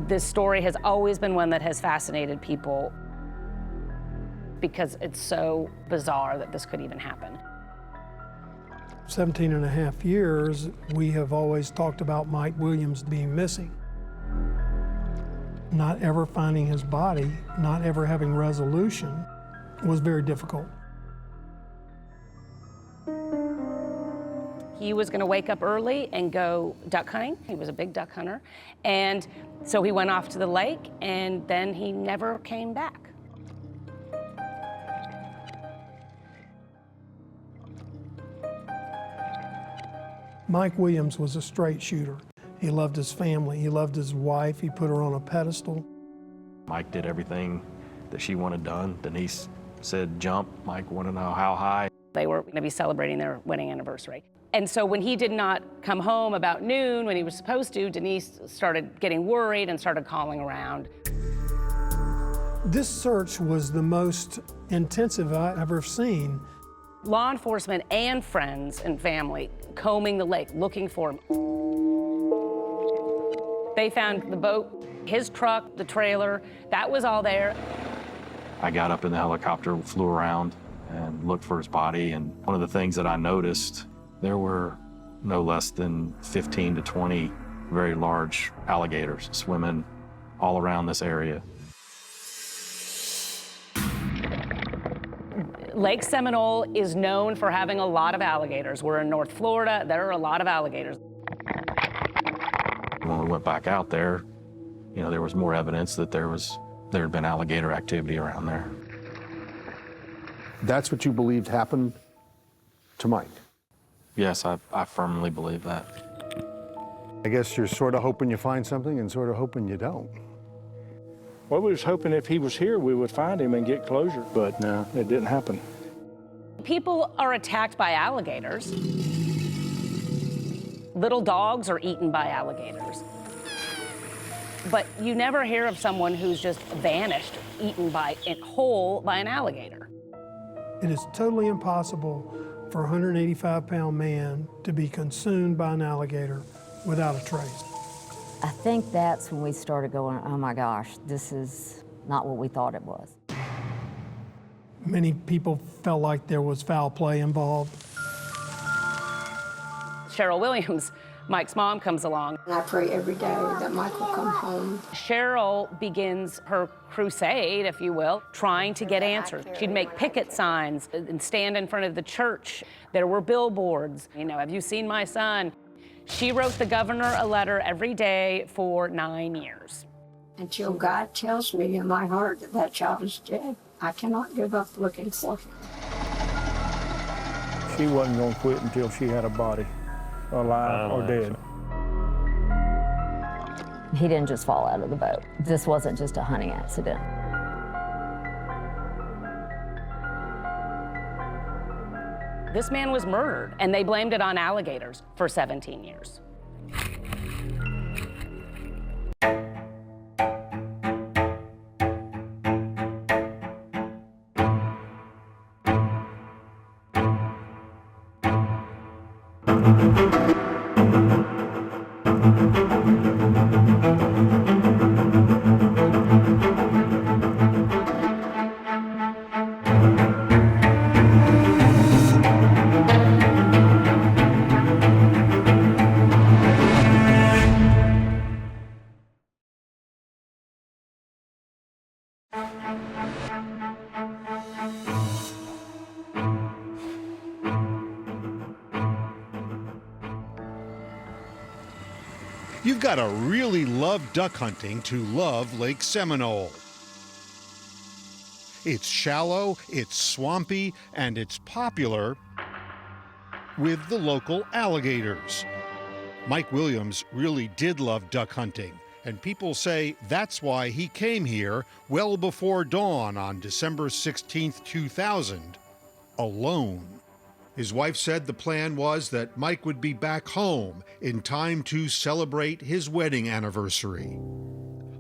This story has always been one that has fascinated people because it's so bizarre that this could even happen. 17 and a half years, we have always talked about Mike Williams being missing. Not ever finding his body, not ever having resolution was very difficult. He was going to wake up early and go duck hunting. He was a big duck hunter. And so he went off to the lake, and then he never came back. Mike Williams was a straight shooter. He loved his family, he loved his wife, he put her on a pedestal. Mike did everything that she wanted done. Denise said jump, Mike wanted to know how high. They were going to be celebrating their wedding anniversary. And so when he did not come home about noon when he was supposed to, Denise started getting worried and started calling around. This search was the most intensive I've ever seen. Law enforcement and friends and family combing the lake, looking for him. They found the boat, his truck, the trailer, that was all there. I got up in the helicopter, flew around, and looked for his body. And one of the things that I noticed, there were no less than 15 to 20 very large alligators swimming all around this area. Lake Seminole is known for having a lot of alligators. We're in North Florida, there are a lot of alligators. When we went back out there, you know, there was more evidence that there had been alligator activity around there. That's what you believed happened to Mike? Yes, I firmly believe that. I guess you're sort of hoping you find something and sort of hoping you don't. Well, we was hoping if he was here, we would find him and get closure, but no, it didn't happen. People are attacked by alligators. Little dogs are eaten by alligators. But you never hear of someone who's just vanished, eaten whole by an alligator. It is totally impossible for a 185-pound man to be consumed by an alligator without a trace. I think that's when we started going, oh my gosh, this is not what we thought it was. Many people felt like there was foul play involved. Cheryl Williams, Mike's mom, comes along. I pray every day that Mike will come home. Cheryl begins her crusade, if you will, trying to get answers. She'd make picket signs and stand in front of the church. There were billboards. You know, have you seen my son? She wrote the governor a letter every day for 9 years. Until God tells me in my heart that that child is dead, I cannot give up looking for him. She wasn't going to quit until she had a body, alive or dead. He didn't just fall out of the boat. This wasn't just a hunting accident. This man was murdered, and they blamed it on alligators for 17 years. You've got to really love duck hunting to love Lake Seminole. It's shallow, it's swampy, and it's popular with the local alligators. Mike Williams really did love duck hunting, and people say that's why he came here well before dawn on December 16th, 2000, alone. His wife said the plan was that Mike would be back home in time to celebrate his wedding anniversary.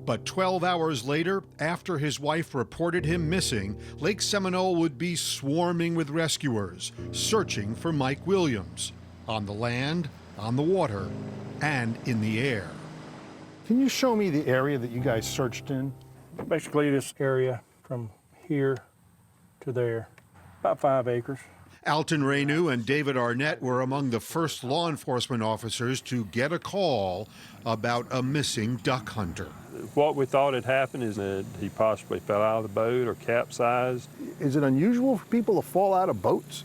But 12 hours later, after his wife reported him missing, Lake Seminole would be swarming with rescuers, searching for Mike Williams, on the land, on the water, and in the air. Can you show me the area that you guys searched in? Basically this area from here to there, about 5 acres. Alton Renu and David Arnett were among the first law enforcement officers to get a call about a missing duck hunter. What we thought had happened is that he possibly fell out of the boat or capsized. Is it unusual for people to fall out of boats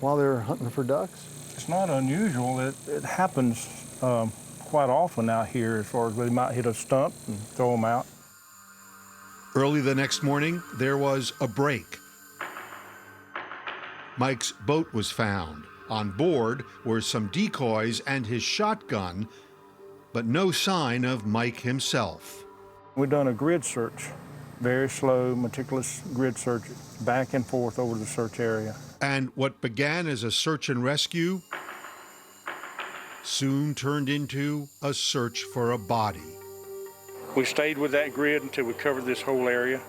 while they're hunting for ducks? It's not unusual. It happens quite often out here, as far as they might hit a stump and throw them out. Early the next morning, there was a break. Mike's boat was found. On board were some decoys and his shotgun, but no sign of Mike himself. We've done a grid search, very slow, meticulous grid search, back and forth over the search area. And what began as a search and rescue soon turned into a search for a body. We stayed with that grid until we covered this whole area.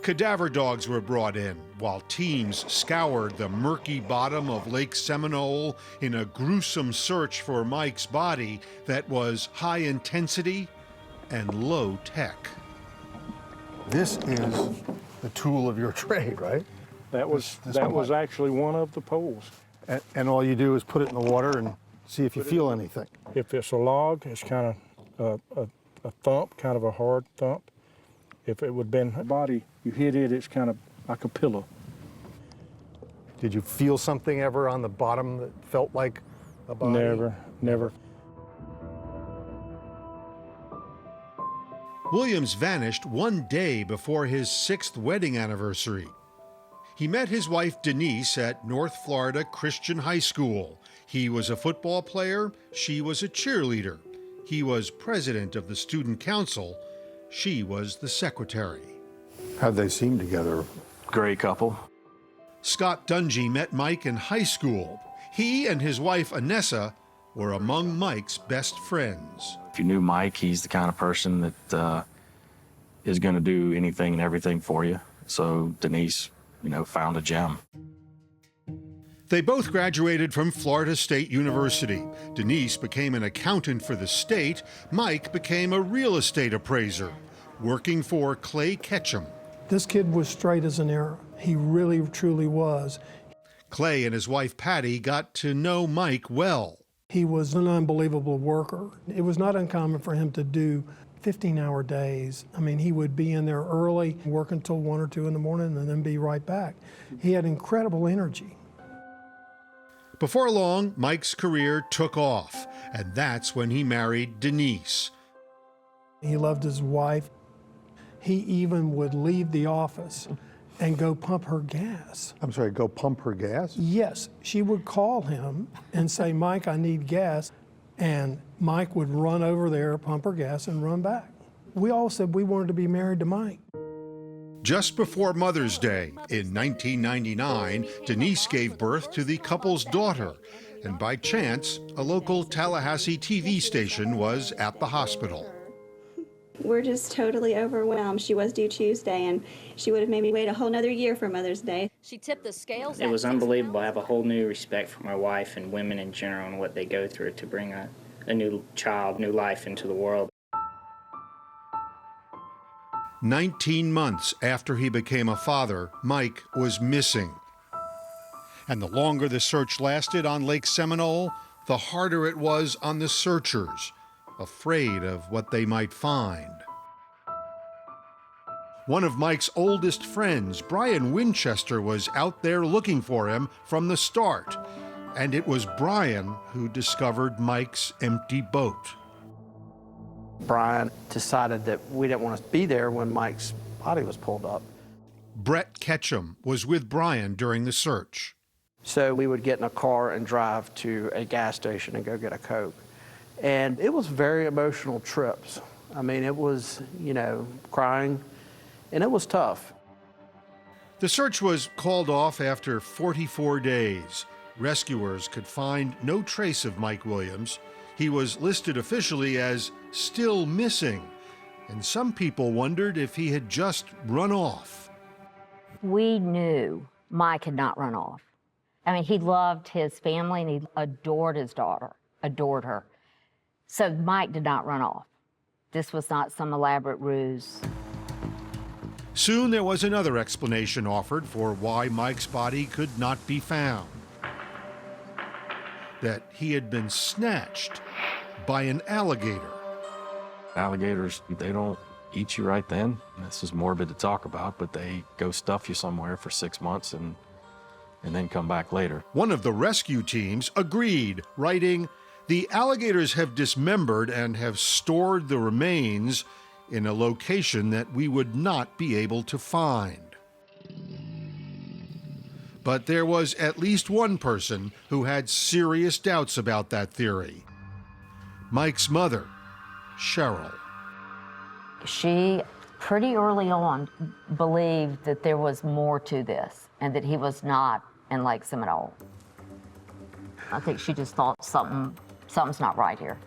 Cadaver dogs were brought in while teams scoured the murky bottom of Lake Seminole in a gruesome search for Mike's body that was high intensity and low tech. This is the tool of your trade, right? That was This that one? was actually one of the poles. And all you do is put it in the water and see if you feel anything. If it's a log, it's kind of a thump, kind of a hard thump. If it would have been a body, you hit it, it's kind of like a pillow. Did you feel something ever on the bottom that felt like a body? Never. Williams vanished one day before his 6th wedding anniversary. He met his wife Denise at North Florida Christian High School. He was a football player, she was a cheerleader. He was president of the student council, she was the secretary. How'd they seem together? Great couple. Scott Dungy met Mike in high school. He and his wife Anessa were among Mike's best friends. If you knew Mike, he's the kind of person that is going to do anything and everything for you. So Denise, found a gem. They both graduated from Florida State University. Denise became an accountant for the state. Mike became a real estate appraiser, working for Clay Ketchum. This kid was straight as an arrow. He really, truly was. Clay and his wife Patty got to know Mike well. He was an unbelievable worker. It was not uncommon for him to do 15-hour days. I mean, he would be in there early, work until 1 or 2 in the morning, and then be right back. He had incredible energy. Before long, Mike's career took off, and that's when he married Denise. He loved his wife. He even would leave the office and go pump her gas. I'm sorry, go pump her gas? Yes, she would call him and say, Mike, I need gas. And Mike would run over there, pump her gas, and run back. We all said we wanted to be married to Mike. Just before Mother's Day in 1999, Denise gave birth to the couple's daughter. And by chance, a local Tallahassee TV station was at the hospital. We're just totally overwhelmed. She was due Tuesday, and she would have made me wait a whole nother year for Mother's Day. She tipped the scales. It was unbelievable. I have a whole new respect for my wife and women in general and what they go through to bring a new child, new life into the world. 19 months after he became a father, Mike was missing. And the longer the search lasted on Lake Seminole, the harder it was on the searchers, afraid of what they might find. One of Mike's oldest friends, Brian Winchester, was out there looking for him from the start. And it was Brian who discovered Mike's empty boat. Brian decided that we didn't want to be there when Mike's body was pulled up. Brett Ketchum was with Brian during the search. So we would get in a car and drive to a gas station and go get a Coke. And it was very emotional trips. I mean, it was, crying, and it was tough. The search was called off after 44 days. Rescuers could find no trace of Mike Williams. He was listed officially as still missing, and some people wondered if he had just run off. We knew Mike had not run off. I mean, he loved his family and he adored his daughter, adored her. So Mike did not run off. This was not some elaborate ruse. Soon there was another explanation offered for why Mike's body could not be found. That he had been snatched by an alligator. Alligators, they don't eat you right then. This is morbid to talk about, but they go stuff you somewhere for 6 months and then come back later. One of the rescue teams agreed, writing, "The alligators have dismembered and have stored the remains in a location that we would not be able to find." But there was at least one person who had serious doubts about that theory. Mike's mother, Cheryl. She, pretty early on, believed that there was more to this and that he was not in Lake Seminole. I think she just thought something's not right here.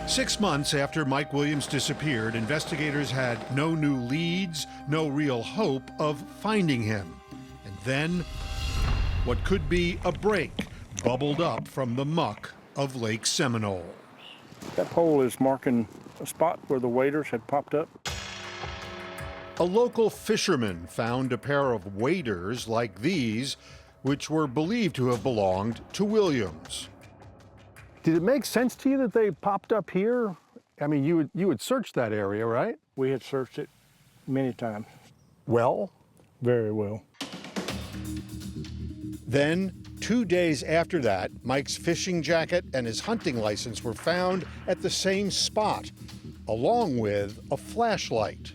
Six months after Mike Williams disappeared, investigators had no new leads, no real hope of finding him. And then, what could be a break bubbled up from the muck of Lake Seminole. That pole is marking a spot where the waders had popped up. A local fisherman found a pair of waders like these, which were believed to have belonged to Williams. Did it make sense to you that they popped up here? I mean, you had searched that area, right? We had searched it many times. Well? Very well. Then, 2 days after that, Mike's fishing jacket and his hunting license were found at the same spot, along with a flashlight.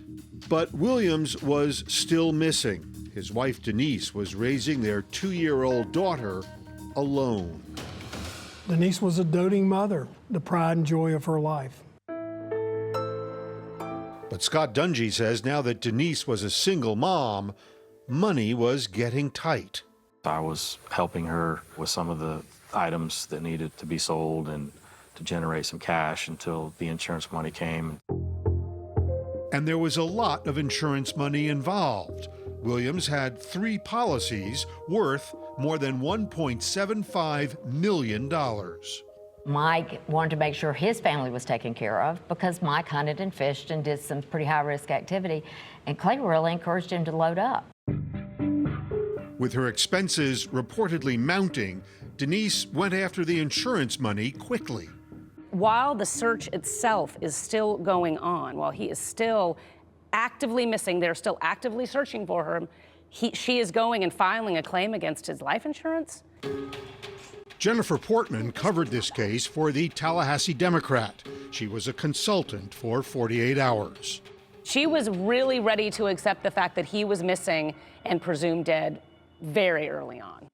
But Williams was still missing. His wife Denise was raising their 2-year-old daughter alone. Denise was a doting mother, the pride and joy of her life. But Scott Dungy says now that Denise was a single mom, money was getting tight. I was helping her with some of the items that needed to be sold and to generate some cash until the insurance money came. And there was a lot of insurance money involved. Williams had 3 policies worth more than $1.75 million. Mike wanted to make sure his family was taken care of because Mike hunted and fished and did some pretty high-risk activity, and Clay really encouraged him to load up. With her expenses reportedly mounting, Denise went after the insurance money quickly. While the search itself is still going on, while he is still actively missing, they're still actively searching for her, she is going and filing a claim against his life insurance. Jennifer Portman covered this case for the Tallahassee Democrat. She was a consultant for 48 Hours. She was really ready to accept the fact that he was missing and presumed dead very early on.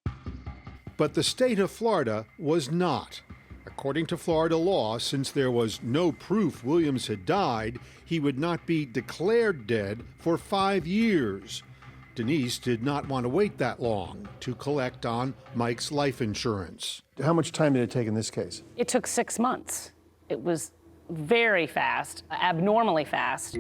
But the state of Florida was not. According to Florida law, since there was no proof Williams had died, he would not be declared dead for 5 years. Denise did not want to wait that long to collect on Mike's life insurance. How much time did it take in this case? It took 6 months. It was very fast, abnormally fast.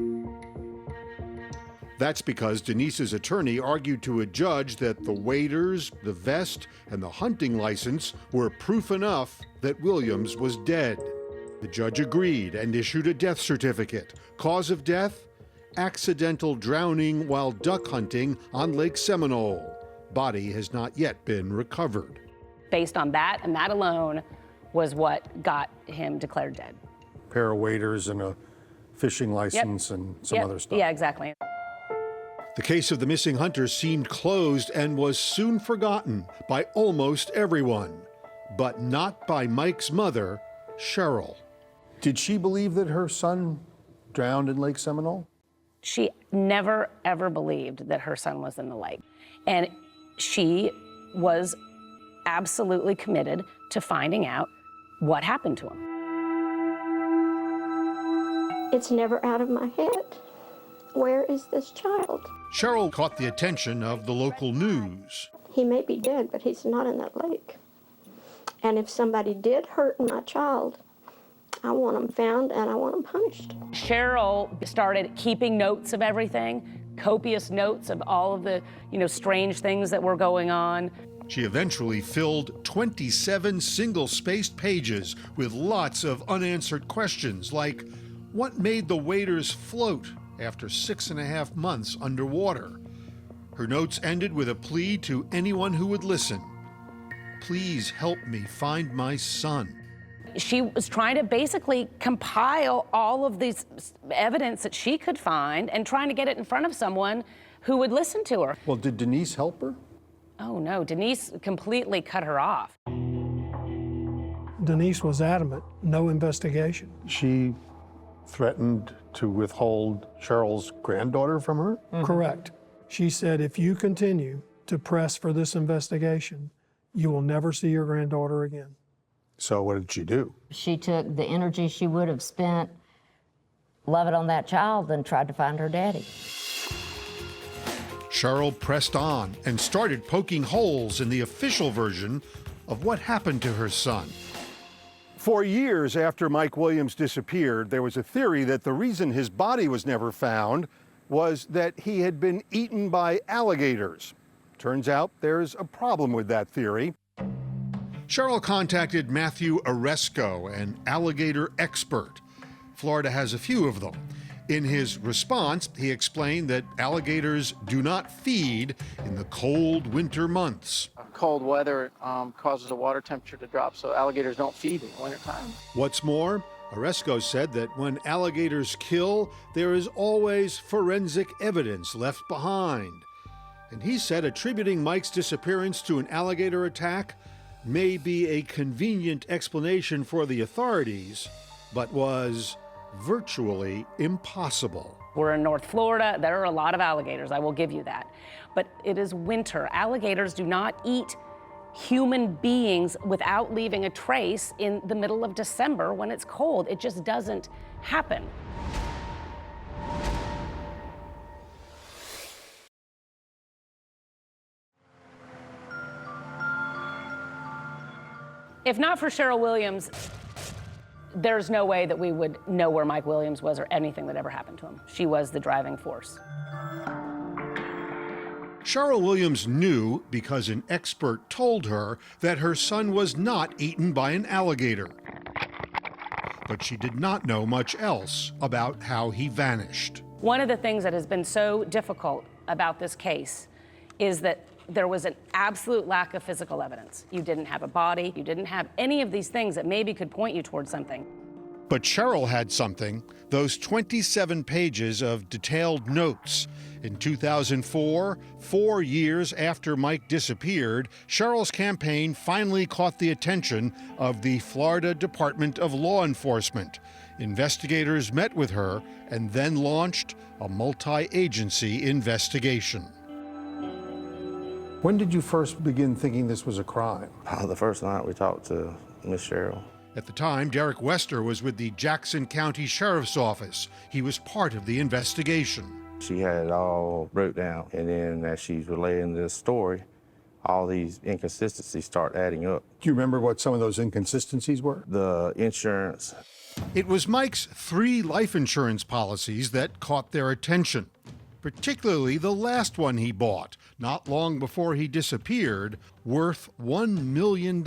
That's because Denise's attorney argued to a judge that the waders, the vest, and the hunting license were proof enough that Williams was dead. The judge agreed and issued a death certificate. Cause of death? Accidental drowning while duck hunting on Lake Seminole. Body has not yet been recovered. Based on that, and that alone, was what got him declared dead. Pair of waders and a fishing license and some other stuff. Yeah, exactly. The case of the missing hunter seemed closed and was soon forgotten by almost everyone, but not by Mike's mother, Cheryl. Did she believe that her son drowned in Lake Seminole? She never, ever believed that her son was in the lake. And she was absolutely committed to finding out what happened to him. It's never out of my head. Where is this child? Cheryl caught the attention of the local news. He may be dead, but he's not in that lake. And if somebody did hurt my child, I want him found and I want him punished. Cheryl started keeping notes of everything, copious notes of all of the, strange things that were going on. She eventually filled 27 single-spaced pages with lots of unanswered questions, like what made the waiters float after 6.5 months underwater? Her notes ended with a plea to anyone who would listen. Please help me find my son. She was trying to basically compile all of this evidence that she could find and trying to get it in front of someone who would listen to her. Well, did Denise help her? Oh no, Denise completely cut her off. Denise was adamant, no investigation. She threatened to withhold Cheryl's granddaughter from her? Correct. She said, if you continue to press for this investigation, you will never see your granddaughter again. So what did she do? She took the energy she would have spent loving on that child and tried to find her daddy. Cheryl pressed on and started poking holes in the official version of what happened to her son. For years after Mike Williams disappeared, there was a theory that the reason his body was never found was that he had been eaten by alligators. Turns out there's a problem with that theory. Cheryl contacted Matthew Oresco, an alligator expert. Florida has a few of them. In his response, he explained that alligators do not feed in the cold winter months. Cold weather causes the water temperature to drop, so alligators don't feed in the wintertime. What's more, Oresco said that when alligators kill, there is always forensic evidence left behind. And he said attributing Mike's disappearance to an alligator attack may be a convenient explanation for the authorities, but was virtually impossible. We're in North Florida. There are a lot of alligators, I will give you that. But it is winter. Alligators do not eat human beings without leaving a trace in the middle of December when it's cold. It just doesn't happen. If not for Cheryl Williams, there's no way that we would know where Mike Williams was or anything that ever happened to him. She was the driving force. Cheryl Williams knew because an expert told her that her son was not eaten by an alligator. But she did not know much else about how he vanished. One of the things that has been so difficult about this case is that there was an absolute lack of physical evidence. You didn't have a body, you didn't have any of these things that maybe could point you towards something. But Cheryl had something, those 27 pages of detailed notes. In 2004, 4 years after Mike disappeared, Cheryl's campaign finally caught the attention of the Florida Department of Law Enforcement. Investigators met with her and then launched a multi-agency investigation. When did you first begin thinking this was a crime? The first night we talked to Miss Cheryl. At the time, Derek Wester was with the Jackson County Sheriff's Office. He was part of the investigation. She had it all broke down, and then as she's relaying this story, all these inconsistencies start adding up. Do you remember what some of those inconsistencies were? The insurance. It was Mike's 3 life insurance policies that caught their attention, particularly the last one he bought, not long before he disappeared, worth $1 million.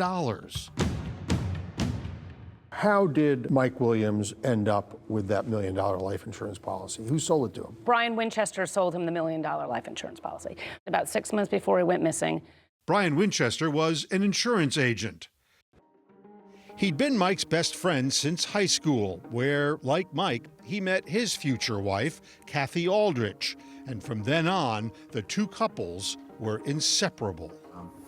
How did Mike Williams end up with that $1 million life insurance policy? Who sold it to him? Brian Winchester sold him the $1 million life insurance policy about 6 months before he went missing. Brian Winchester was an insurance agent. He'd been Mike's best friend since high school, where, like Mike, he met his future wife, Kathy Aldrich. And from then on, the two couples were inseparable.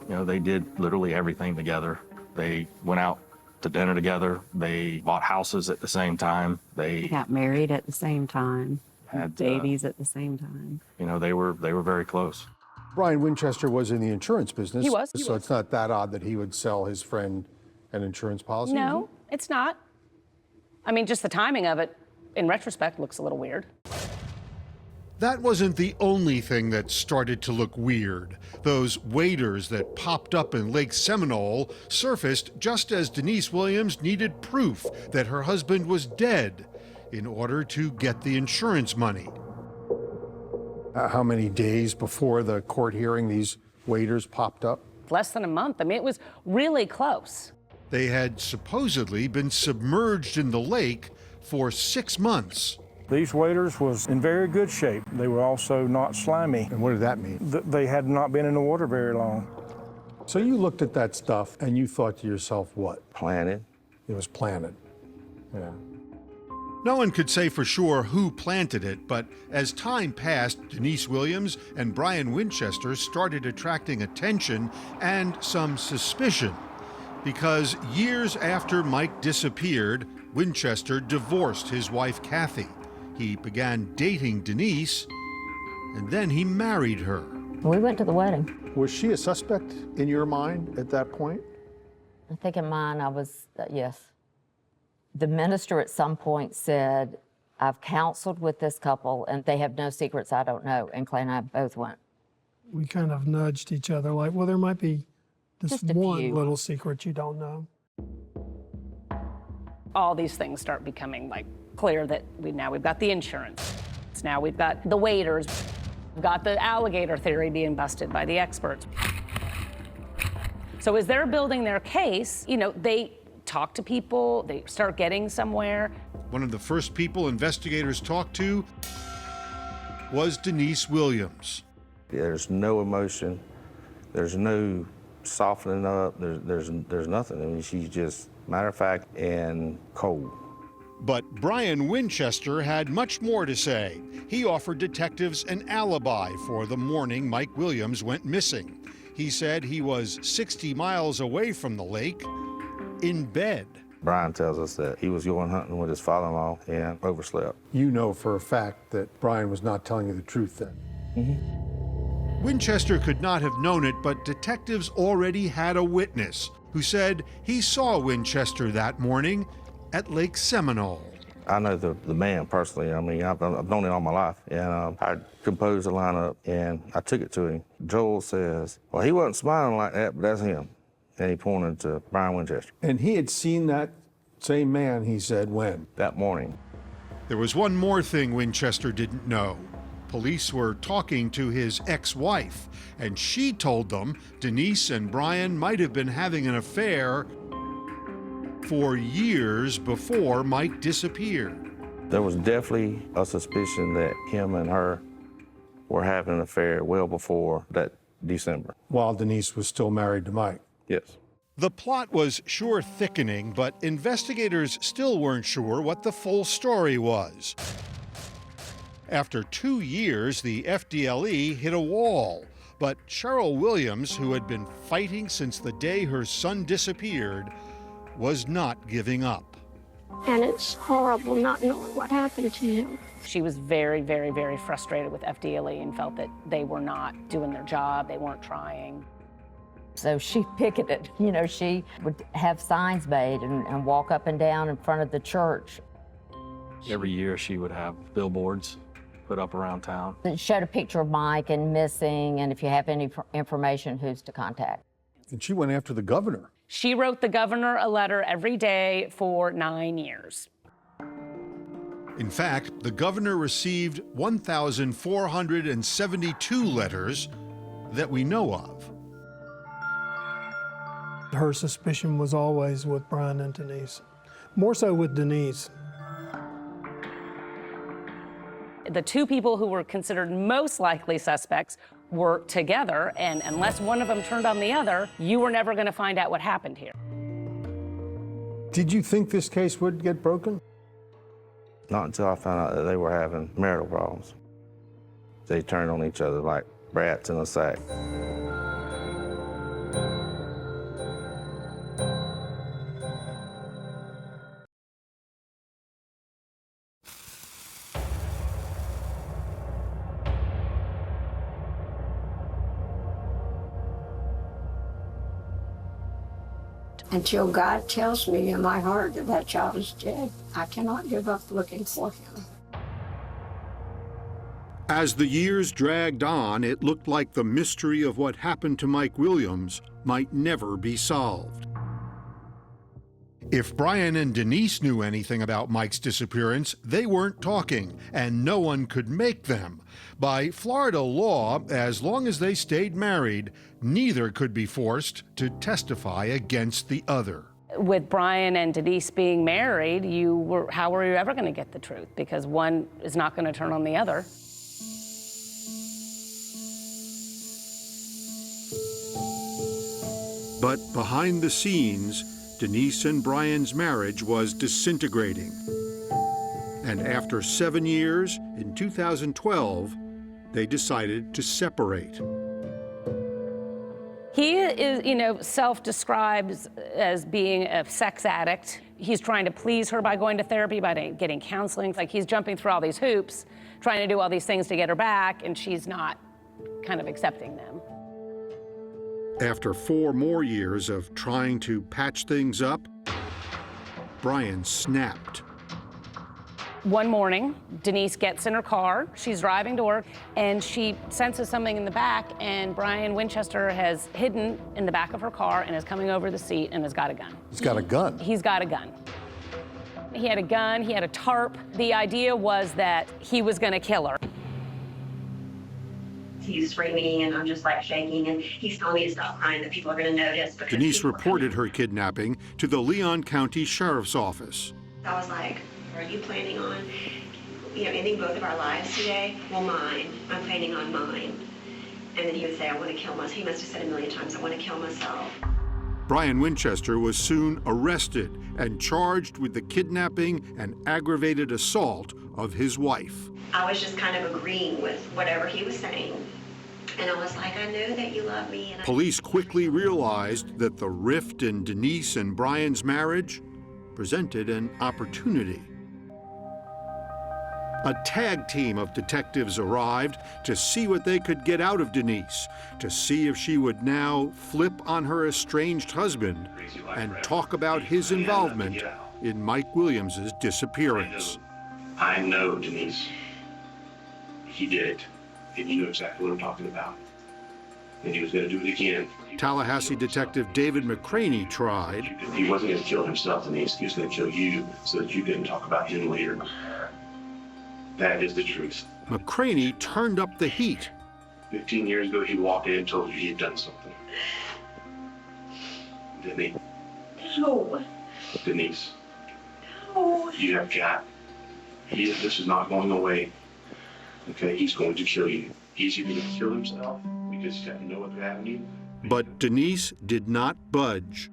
They did literally everything together. They went out to dinner together. They bought houses at the same time. They got married at the same time. had babies at the same time. They were very close. Brian Winchester was in the insurance business. He was. So it's not that odd that he would sell his friend an insurance policy? No, it's not. I mean, just the timing of it, in retrospect, looks a little weird. That wasn't the only thing that started to look weird. Those waders that popped up in Lake Seminole surfaced just as Denise Williams needed proof that her husband was dead in order to get the insurance money. How many days before the court hearing these waiters popped up? Less than a month. I mean, it was really close. They had supposedly been submerged in the lake for 6 months. These waders was in very good shape. They were also not slimy. And what did that mean? They had not been in the water very long. So you looked at that stuff and you thought to yourself, what? Planted. It was planted. Yeah. No one could say for sure who planted it, but as time passed, Denise Williams and Brian Winchester started attracting attention and some suspicion. Because years after Mike disappeared, Winchester divorced his wife Kathy. He began dating Denise, and then he married her. We went to the wedding. Was she a suspect in your mind at that point? I think in mine I was, yes. The minister at some point said, I've counseled with this couple and they have no secrets I don't know. And Clay and I both went. We kind of nudged each other like, well, there might be this Just a one few. little secret you don't know. All these things start becoming like clear that we've got the insurance. Now we've got the waiters. We've got the alligator theory being busted by the experts. So as they're building their case, they talk to people, they start getting somewhere. One of the first people investigators talked to was Denise Williams. There's no emotion. There's no softening up. There's nothing. I mean, she's just matter of fact and cold. But Brian Winchester had much more to say. He offered detectives an alibi for the morning Mike Williams went missing. He said he was 60 miles away from the lake, in bed. Brian tells us that he was going hunting with his father-in-law and overslept. You know for a fact that Brian was not telling you the truth then. Mm-hmm. Winchester could not have known it, but detectives already had a witness who said he saw Winchester that morning at Lake Seminole. I know the man personally. I mean, I've known him all my life. And I composed a lineup and I took it to him. Joel says, well, he wasn't smiling like that, but that's him. And he pointed to Brian Winchester. And he had seen that same man, he said, when? That morning. There was one more thing Winchester didn't know. Police were talking to his ex-wife, and she told them Denise and Brian might have been having an affair for years before Mike disappeared. There was definitely a suspicion that him and her were having an affair well before that December. While Denise was still married to Mike. Yes. The plot was sure thickening, but investigators still weren't sure what the full story was. After 2 years, the FDLE hit a wall, but Cheryl Williams, who had been fighting since the day her son disappeared, was not giving up. And it's horrible not knowing what happened to him. She was very, very, very frustrated with FDLE and felt that they were not doing their job, they weren't trying. So she picketed. She would have signs made and walk up and down in front of the church. Every year she would have billboards put up around town. It showed a picture of Mike and missing, and if you have any information, who's to contact. And she went after the governor. She wrote the governor a letter every day for 9 years. In fact, the governor received 1,472 letters that we know of. Her suspicion was always with Brian and Denise, more so with Denise. The two people who were considered most likely suspects were together, and unless one of them turned on the other, you were never going to find out what happened here. Did you think this case would get broken? Not until I found out that they were having marital problems. They turned on each other like rats in a sack. Until God tells me in my heart that that child is dead, I cannot give up looking for him. As the years dragged on, it looked like the mystery of what happened to Mike Williams might never be solved. If Brian and Denise knew anything about Mike's disappearance, they weren't talking, and no one could make them. By Florida law, as long as they stayed married, neither could be forced to testify against the other. With Brian and Denise being married, how were you ever going to get the truth? Because one is not going to turn on the other. But behind the scenes, Denise and Brian's marriage was disintegrating. And after 7 years, in 2012, they decided to separate. He is, self-describes as being a sex addict. He's trying to please her by going to therapy, by getting counseling. Like, he's jumping through all these hoops, trying to do all these things to get her back, and she's not kind of accepting them. After 4 more years of trying to patch things up, Brian snapped. One morning, Denise gets in her car, she's driving to work, and she senses something in the back, and Brian Winchester has hidden in the back of her car and is coming over the seat and has got a gun. He's got a gun? He's got a gun. He had a gun, he had a tarp. The idea was that he was gonna kill her. He's screaming and I'm just like shaking, and he's telling me to stop crying, that people are going to notice. Denise reported her kidnapping to the Leon County Sheriff's Office. I was like, are you planning on, ending both of our lives today? Well, mine. I'm planning on mine. And then he would say, I want to kill myself. He must have said a million times, I want to kill myself. Brian Winchester was soon arrested and charged with the kidnapping and aggravated assault of his wife. I was just kind of agreeing with whatever he was saying. And I was like, I know that you love me. And Police quickly realized that the rift in Denise and Brian's marriage presented an opportunity. A tag team of detectives arrived to see what they could get out of Denise, to see if she would now flip on her estranged husband and talk about his involvement in Mike Williams' disappearance. I know, Denise. He did it, and you know exactly what I'm talking about. And he was going to do it again. Tallahassee detective David McCraney tried. He wasn't going to kill himself, Denise. He was going to kill you so that you couldn't talk about him later. That is the truth. McCraney turned up the heat. 15 years ago, he walked in and told you he had done something. Didn't he? no. Denise, No. you have got, this is not going away. Okay, he's going to kill you. He's either going to kill himself because he's got no other avenue. But Denise did not budge.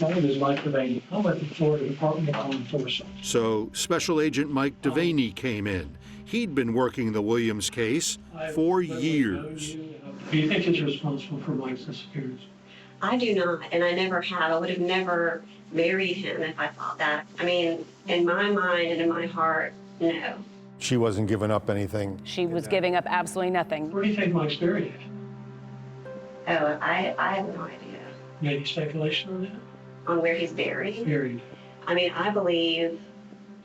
My name is Mike Devaney. I'm at the Florida Department of Law Enforcement. So Special Agent Mike Devaney came in. He'd been working the Williams case for years. Do you think he's responsible for Mike's disappearance? I do not, and I never have. I would have never married him if I thought that. I mean, in my mind and in my heart, no. She wasn't giving up anything. She was giving up absolutely nothing. Where do you think Mike's buried? Oh, I have no idea. Any speculation on that? On where he's buried? Buried. I mean, I believe...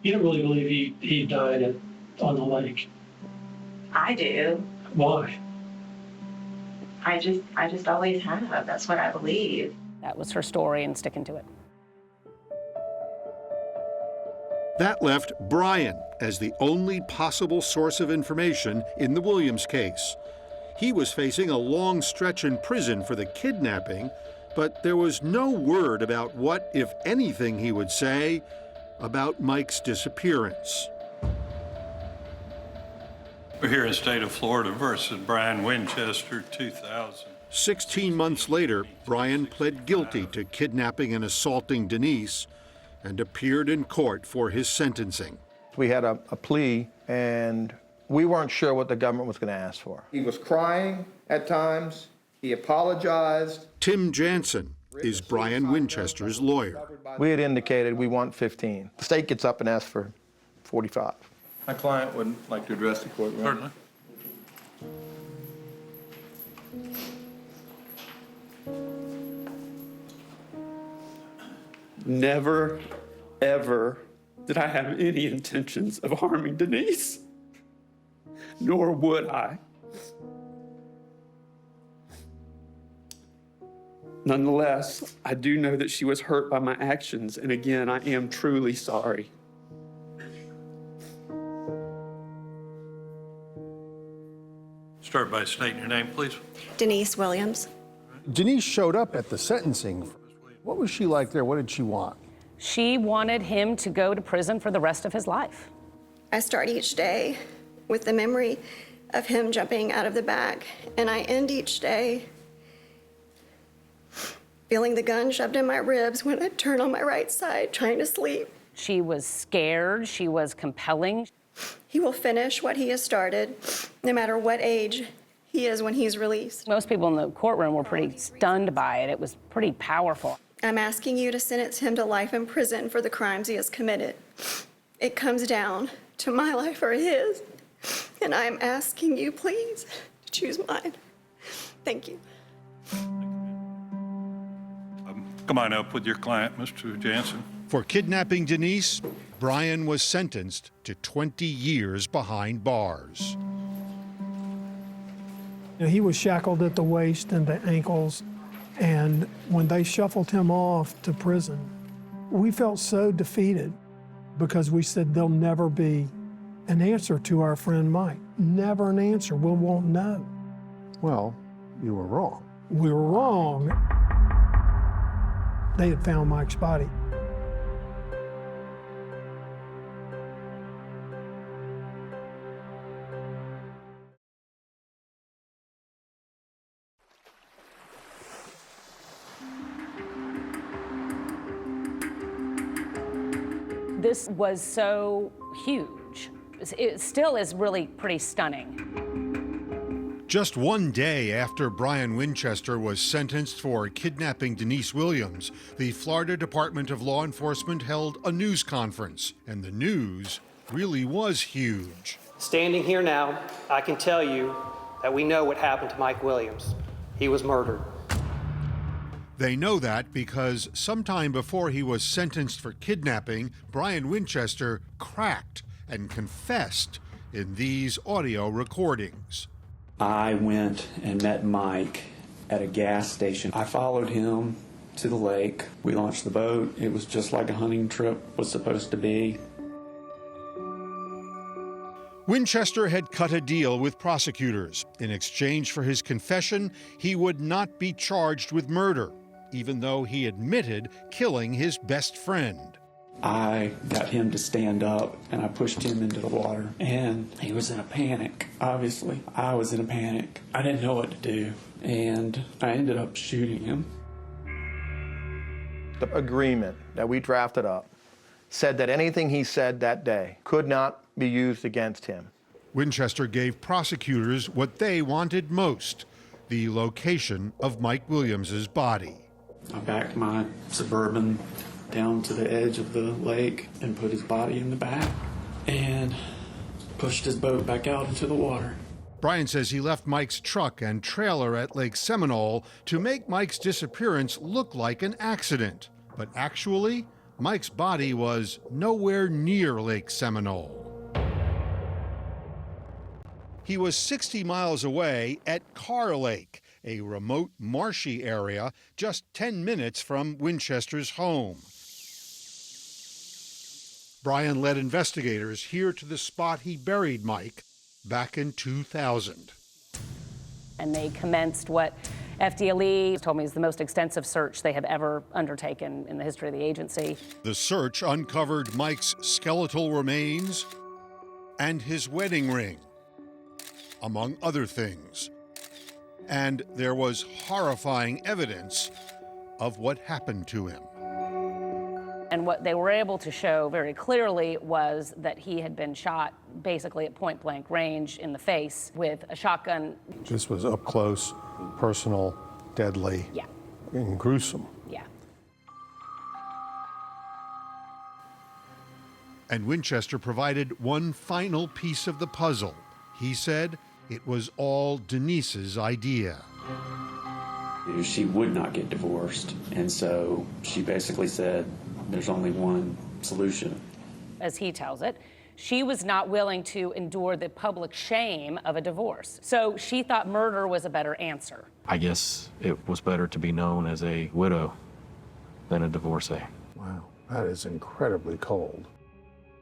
You don't really believe he died on the lake? I do. Why? I just always have. That's what I believe. That was her story, and sticking to it. That left Brian as the only possible source of information in the Williams case. He was facing a long stretch in prison for the kidnapping, but there was no word about what, if anything, he would say about Mike's disappearance. We're here in the state of Florida versus Brian Winchester, 2000. 16 months later, Brian pled guilty to kidnapping and assaulting Denise and appeared in court for his sentencing. We had a plea, and we weren't sure what the government was going to ask for. He was crying at times. He apologized. Tim Jansen is Brian Winchester's lawyer. We had indicated we want 15. The state gets up and asks for 45. My client would like to address the court. Certainly. Never, ever did I have any intentions of harming Denise, nor would I. Nonetheless, I do know that she was hurt by my actions, and again, I am truly sorry. Start by stating your name, please. Denise Williams. Denise showed up at the sentencing. What was she like there? What did she want? She wanted him to go to prison for the rest of his life. I start each day with the memory of him jumping out of the back, and I end each day feeling the gun shoved in my ribs when I turn on my right side trying to sleep. She was scared. She was compelling. He will finish what he has started, no matter what age he is when he's released. Most people in the courtroom were pretty stunned by it. It was pretty powerful. I'm asking you to sentence him to life in prison for the crimes he has committed. It comes down to my life or his, and I'm asking you, please, to choose mine. Thank you. Come on up with your client, Mr. Jansen. For kidnapping Denise, Brian was sentenced to 20 years behind bars. He was shackled at the waist and the ankles, and when they shuffled him off to prison, we felt so defeated because we said there'll never be an answer to our friend Mike. Never an answer. We won't know. Well, you were wrong. We were wrong. They had found Mike's body. This was so huge. It still is really pretty stunning. Just one day after Brian Winchester was sentenced for kidnapping Denise Williams, the Florida Department of Law Enforcement held a news conference, and the news really was huge. Standing here now, I can tell you that we know what happened to Mike Williams. He was murdered. They know that because sometime before he was sentenced for kidnapping, Brian Winchester cracked and confessed in these audio recordings. I went and met Mike at a gas station. I followed him to the lake. We launched the boat. It was just like a hunting trip was supposed to be. Winchester had cut a deal with prosecutors. In exchange for his confession, he would not be charged with murder, even though he admitted killing his best friend. I got him to stand up, and I pushed him into the water, and he was in a panic, obviously. I was in a panic. I didn't know what to do, and I ended up shooting him. The agreement that we drafted up said that anything he said that day could not be used against him. Winchester gave prosecutors what they wanted most, the location of Mike Williams's body. I backed my Suburban down to the edge of the lake and put his body in the back and pushed his boat back out into the water. Brian says he left Mike's truck and trailer at Lake Seminole to make Mike's disappearance look like an accident. But actually, Mike's body was nowhere near Lake Seminole. He was 60 miles away at Carr Lake, a remote marshy area just 10 minutes from Winchester's home. Brian led investigators here to the spot he buried Mike back in 2000. And they commenced what FDLE told me is the most extensive search they have ever undertaken in the history of the agency. The search uncovered Mike's skeletal remains and his wedding ring, among other things. And there was horrifying evidence of what happened to him. And what they were able to show very clearly was that he had been shot basically at point blank range in the face with a shotgun. This was up close, personal, deadly, Yeah. and gruesome. Yeah. And Winchester provided one final piece of the puzzle. He said it was all Denise's idea. She would not get divorced, and so she basically said, there's only one solution. As he tells it, She was not willing to endure the public shame of a divorce. So she thought murder was a better answer. I guess it was better to be known as a widow than a divorcee. Wow, that is incredibly cold.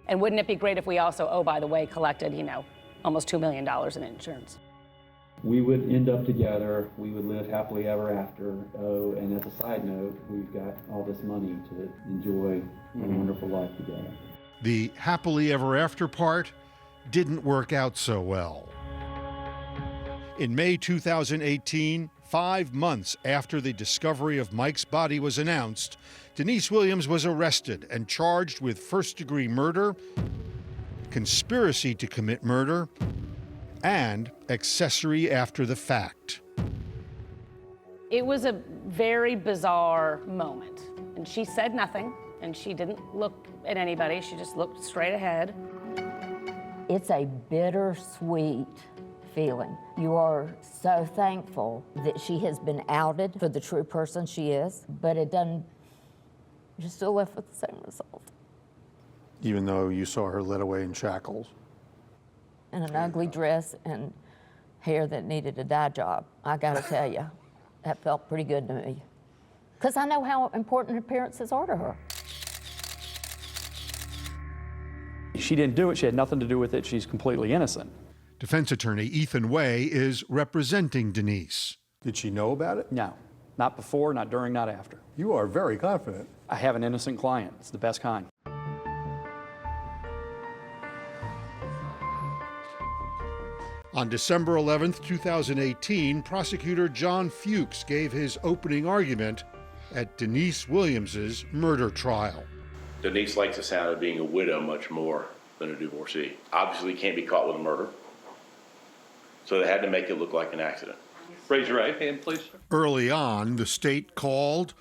And wouldn't it be great if we also, oh, by the way, collected, almost $2 million in insurance? We would end up together, we would live happily ever after. Oh, and as a side note, we've got all this money to enjoy a wonderful life together. The happily ever after part didn't work out so well. In May 2018, 5 months after the discovery of Mike's body was announced, Denise Williams was arrested and charged with first-degree murder, conspiracy to commit murder, and accessory after the fact. It was a very bizarre moment. And she said nothing, and she didn't look at anybody. She just looked straight ahead. It's a bittersweet feeling. You are so thankful that she has been outed for the true person she is, but it doesn't, you're still left with the same result. Even though you saw her led away in shackles? And an ugly dress and hair that needed a dye job. I gotta tell you, that felt pretty good to me. Because I know how important appearances are to her. She didn't do it, she had nothing to do with it, she's completely innocent. Defense attorney Ethan Way is representing Denise. Did she know about it? No, not before, not during, not after. You are very confident. I have an innocent client, it's the best kind. On December 11th, 2018, prosecutor John Fuchs gave his opening argument at Denise Williams's murder trial. Denise likes the sound of being a widow much more than a divorcee. Obviously can't be caught with a murder, so they had to make it look like an accident. Raise your right hand, please. Early on, the state called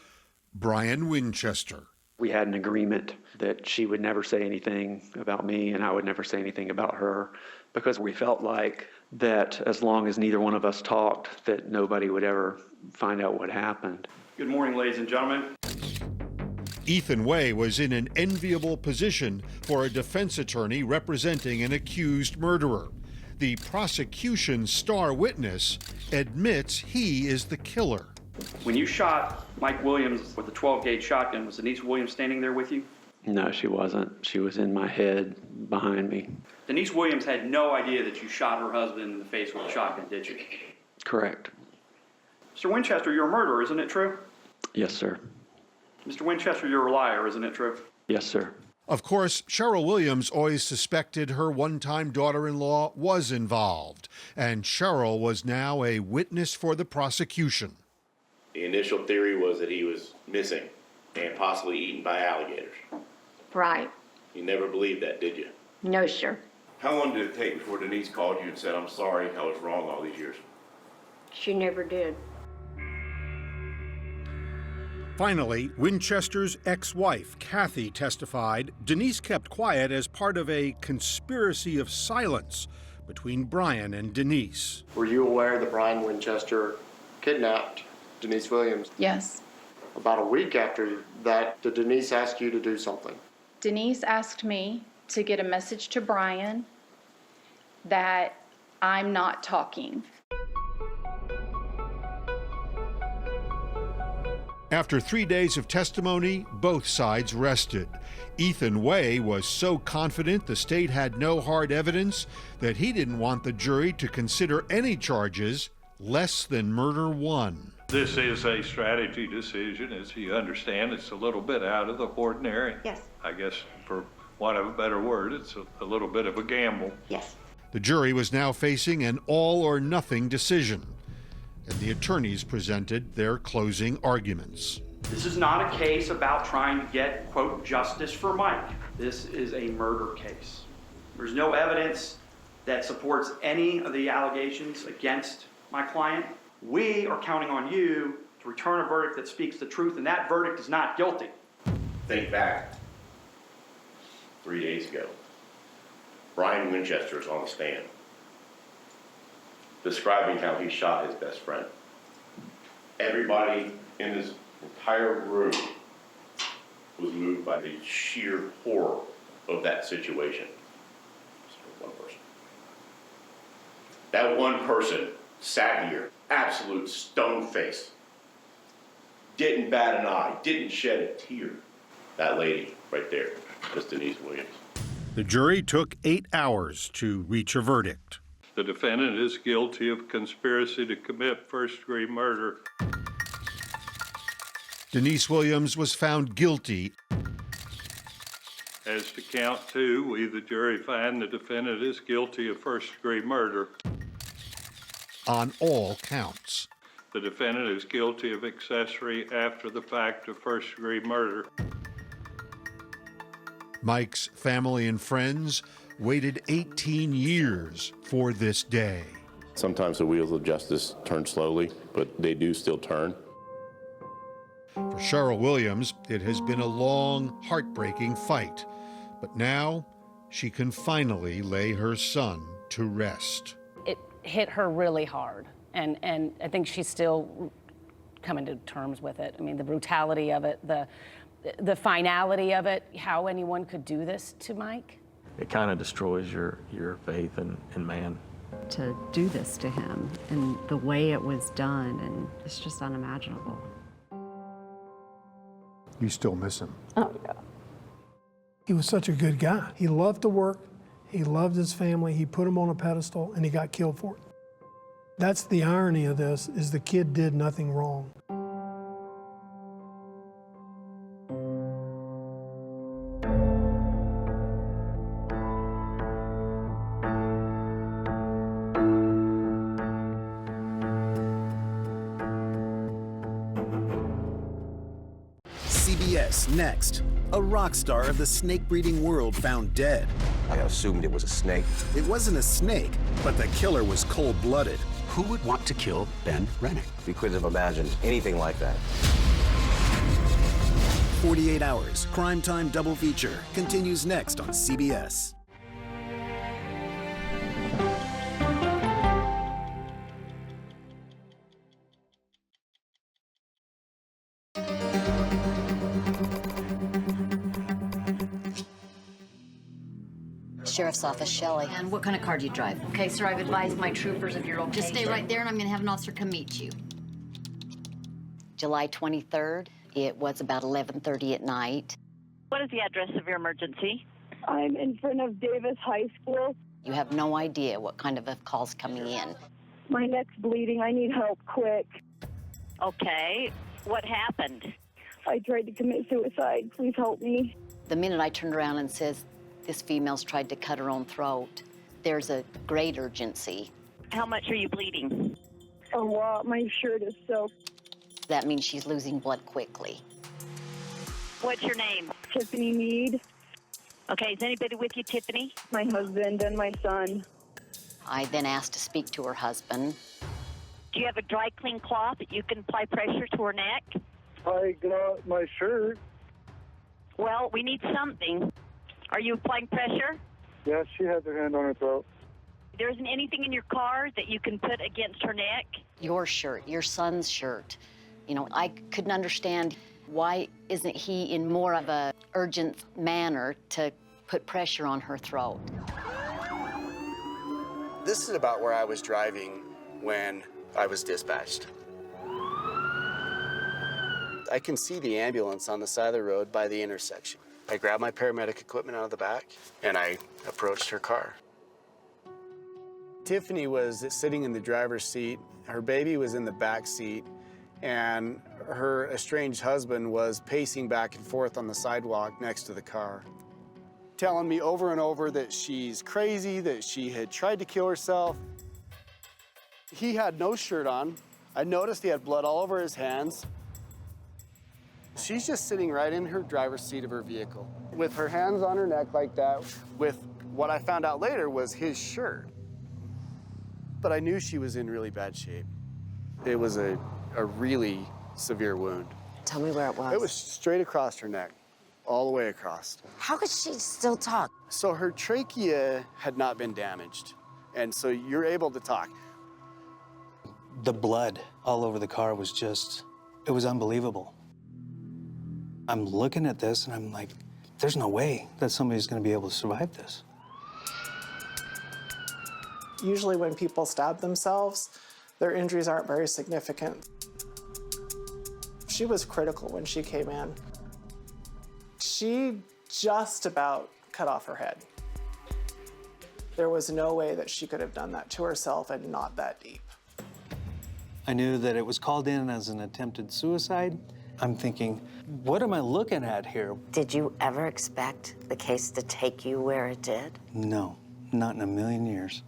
Brian Winchester. We had an agreement that she would never say anything about me and I would never say anything about her, because we felt like that as long as neither one of us talked, that nobody would ever find out what happened. Good morning, ladies and gentlemen. Ethan Way was in an enviable position for a defense attorney representing an accused murderer. The prosecution's star witness admits he is the killer. When you shot Mike Williams with a 12-gauge shotgun, was Denise Williams standing there with you? No, she wasn't. She was in my head behind me. Denise Williams had no idea that you shot her husband in the face with a shotgun, did you? Correct. Mr. Winchester, you're a murderer, isn't it true? Yes, sir. Mr. Winchester, you're a liar, isn't it true? Yes, sir. Of course, Cheryl Williams always suspected her one-time daughter-in-law was involved, and Cheryl was now a witness for the prosecution. The initial theory was that he was missing and possibly eaten by alligators. Right. You never believed that, did you? No, sir. How long did it take before Denise called you and said, "I'm sorry, I was wrong all these years"? She never did. Finally, Winchester's ex-wife, Kathy, testified Denise kept quiet as part of a conspiracy of silence between Brian and Denise. Were you aware that Brian Winchester kidnapped Denise Williams? Yes. About a week after that, did Denise ask you to do something? Denise asked me to get a message to Brian that I'm not talking. After 3 days of testimony, both sides rested. Ethan Way was so confident the state had no hard evidence that he didn't want the jury to consider any charges less than murder one. This is a strategy decision, as you understand. It's a little bit out of the ordinary. Yes. I guess, for want of a better word, it's a little bit of a gamble. Yes. The jury was now facing an all-or-nothing decision, and the attorneys presented their closing arguments. This is not a case about trying to get, quote, justice for Mike. This is a murder case. There's no evidence that supports any of the allegations against my client. We are counting on you to return a verdict that speaks the truth, and that verdict is not guilty. Think back 3 days ago. Brian Winchester is on the stand, describing how he shot his best friend. Everybody in this entire room was moved by the sheer horror of that situation. That one person sat here, absolute stone face. Didn't bat an eye, didn't shed a tear. That lady right there was Denise Williams. The jury took 8 hours to reach a verdict. The defendant is guilty of conspiracy to commit first-degree murder. Denise Williams was found guilty. As to count 2, we, the jury, find the defendant is guilty of first-degree murder. On all counts. The defendant is guilty of accessory after the fact of first-degree murder. Mike's family and friends waited 18 years for this day. Sometimes the wheels of justice turn slowly, but they do still turn. For Cheryl Williams, it has been a long, heartbreaking fight. But now, she can finally lay her son to rest. It hit her really hard, and I think she's still coming to terms with it. I mean, the brutality of it, the finality of it, how anyone could do this to Mike. It kind of destroys your faith in man. To do this to him and the way it was done, and it's just unimaginable. You still miss him? Oh, yeah. He was such a good guy. He loved to work, he loved his family, he put him on a pedestal, and he got killed for it. That's the irony of this, is the kid did nothing wrong. CBS Next. A rock star of the snake breeding world found dead. I assumed it was a snake. It wasn't a snake, but the killer was cold-blooded. Who would want to kill Ben Rennick? We couldn't have imagined anything like that. 48 Hours, Primetime Double Feature, continues next on CBS. Sheriff's Office, Shelley. And what kind of car do you drive? Okay, sir, I've advised my troopers of your location. Just stay right there, and I'm going to have an officer come meet you. July 23rd. It was about 11:30 at night. What is the address of your emergency? I'm in front of Davis High School. You have no idea what kind of a call's coming in. My neck's bleeding. I need help quick. Okay. What happened? I tried to commit suicide. Please help me. The minute I turned around and says, this female's tried to cut her own throat, there's a great urgency. How much are you bleeding? A lot. My shirt is soaked. That means she's losing blood quickly. What's your name? Tiffany Mead. Okay, is anybody with you, Tiffany? My husband and my son. I then asked to speak to her husband. Do you have a dry clean cloth that you can apply pressure to her neck? I got my shirt. Well, we need something. Are you applying pressure? Yes, she has her hand on her throat. There isn't anything in your car that you can put against her neck? Your shirt, your son's shirt. You know, I couldn't understand why isn't he in more of a urgent manner to put pressure on her throat. This is about where I was driving when I was dispatched. I can see the ambulance on the side of the road by the intersection. I grabbed my paramedic equipment out of the back and I approached her car. Tiffany was sitting in the driver's seat. Her baby was in the back seat, and her estranged husband was pacing back and forth on the sidewalk next to the car, telling me over and over that she's crazy, that she had tried to kill herself. He had no shirt on. I noticed he had blood all over his hands. She's just sitting right in her driver's seat of her vehicle with her hands on her neck like that, with what I found out later was his shirt. But I knew she was in really bad shape. It was a really severe wound. Tell me where it was. It was straight across her neck, all the way across. How could she still talk? So her trachea had not been damaged, and so you're able to talk. The blood all over the car was just, it was unbelievable. I'm looking at this and I'm like, there's no way that somebody's gonna be able to survive this. Usually when people stab themselves, their injuries aren't very significant. She was critical when she came in. She just about cut off her head. There was no way that she could have done that to herself and not that deep. I knew that it was called in as an attempted suicide. I'm thinking, what am I looking at here? Did you ever expect the case to take you where it did? No, not in a million years.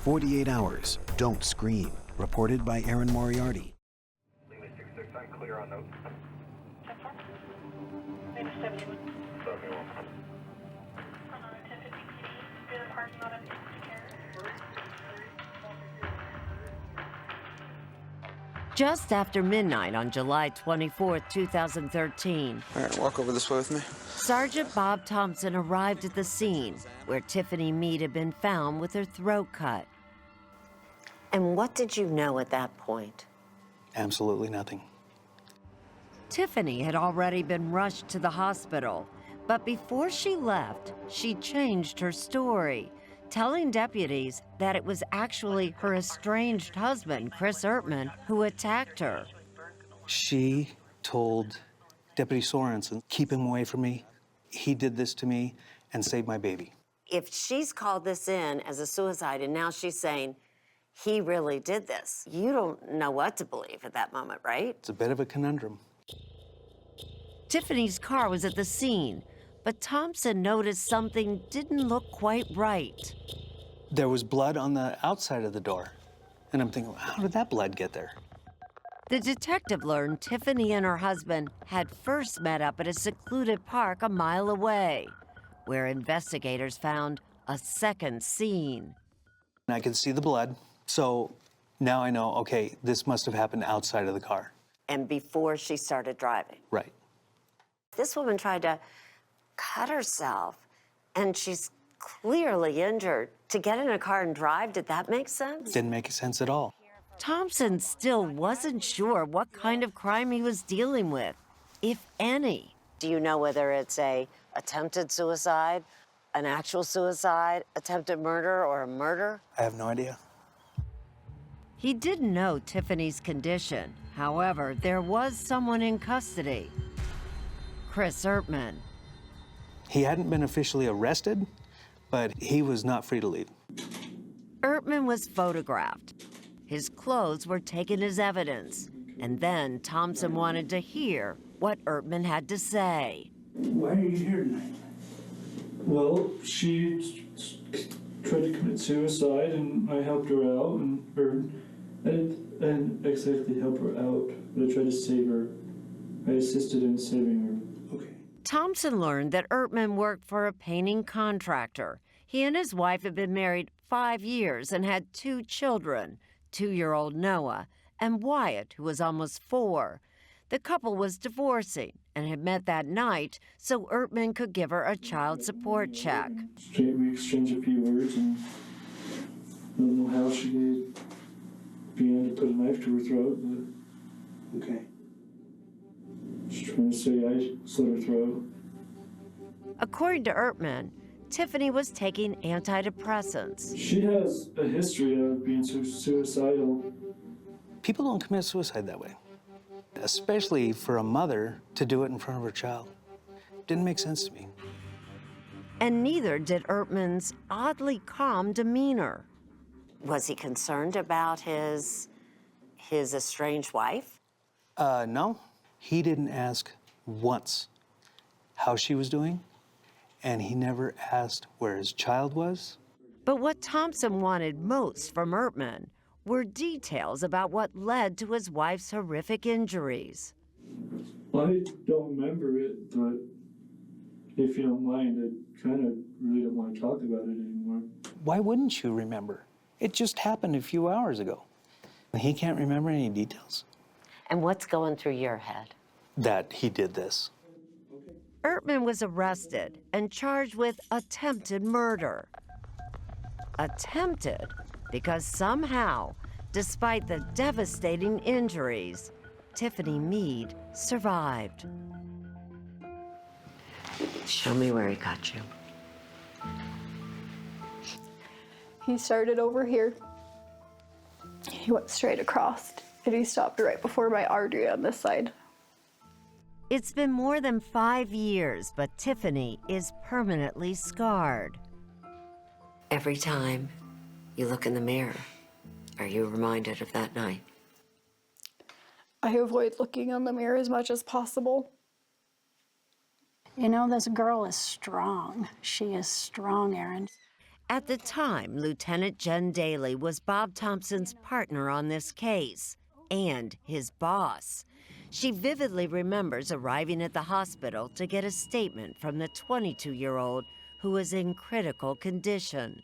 "48 Hours, Don't Scream," reported by Aaron Moriarty. I'm clear on those. Just after midnight on July 24, 2013. All right, walk over this way with me. Sergeant Bob Thompson arrived at the scene where Tiffany Meade had been found with her throat cut. And what did you know at that point? Absolutely nothing. Tiffany had already been rushed to the hospital, but before she left, she changed her story, telling deputies that it was actually her estranged husband, Chris Ertman, who attacked her. She told Deputy Sorensen, keep him away from me. He did this to me and saved my baby. If she's called this in as a suicide and now she's saying, he really did this, you don't know what to believe at that moment, right? It's a bit of a conundrum. Tiffany's car was at the scene, but Thompson noticed something didn't look quite right. There was blood on the outside of the door. And I'm thinking, how did that blood get there? The detective learned Tiffany and her husband had first met up at a secluded park a mile away, where investigators found a second scene. I could see the blood, so now I know, okay, this must have happened outside of the car. And before she started driving. Right. This woman tried to cut herself, and she's clearly injured. To get in a car and drive, did that make sense? Didn't make sense at all. Thompson still wasn't sure what kind of crime he was dealing with, if any. Do you know whether it's a attempted suicide, an actual suicide, attempted murder, or a murder? I have no idea. He didn't know Tiffany's condition. However, there was someone in custody. Chris Ertman. He hadn't been officially arrested, but he was not free to leave. Ertman was photographed. His clothes were taken as evidence, and then Thompson wanted to hear what Ertman had to say. Why are you here tonight? Well, she tried to commit suicide, and I helped her out, and exactly help her out, but I tried to save her. I assisted in saving her. Okay. Thompson learned that Ertman worked for a painting contractor. He and his wife had been married 5 years and had 2 children, 2-year-old Noah and Wyatt, who was almost 4. The couple was divorcing and had met that night so Ertman could give her a child support check. We exchanged a few words, and I don't know how she began to put a knife to her throat, but okay. She's trying to say I slit her throat. According to Ertman, Tiffany was taking antidepressants. She has a history of being suicidal. People don't commit suicide that way, especially for a mother to do it in front of her child. Didn't make sense to me. And neither did Ertman's oddly calm demeanor. Was he concerned about his estranged wife? No. He didn't ask once how she was doing, and he never asked where his child was. But what Thompson wanted most from Ertman were details about what led to his wife's horrific injuries. I don't remember it, but if you don't mind, I kind of really don't want to talk about it anymore. Why wouldn't you remember? It just happened a few hours ago. He can't remember any details. And what's going through your head? That he did this. Ertman was arrested and charged with attempted murder. Attempted because somehow, despite the devastating injuries, Tiffany Meade survived. Show me where he got you. He started over here. He went straight across, and he stopped right before my artery on this side. It's been more than 5 years, but Tiffany is permanently scarred. Every time you look in the mirror, are you reminded of that night? I avoid looking in the mirror as much as possible. You know, this girl is strong. She is strong, Erin. At the time, Lieutenant Jen Daly was Bob Thompson's partner on this case and his boss. She vividly remembers arriving at the hospital to get a statement from the 22-year-old who was in critical condition.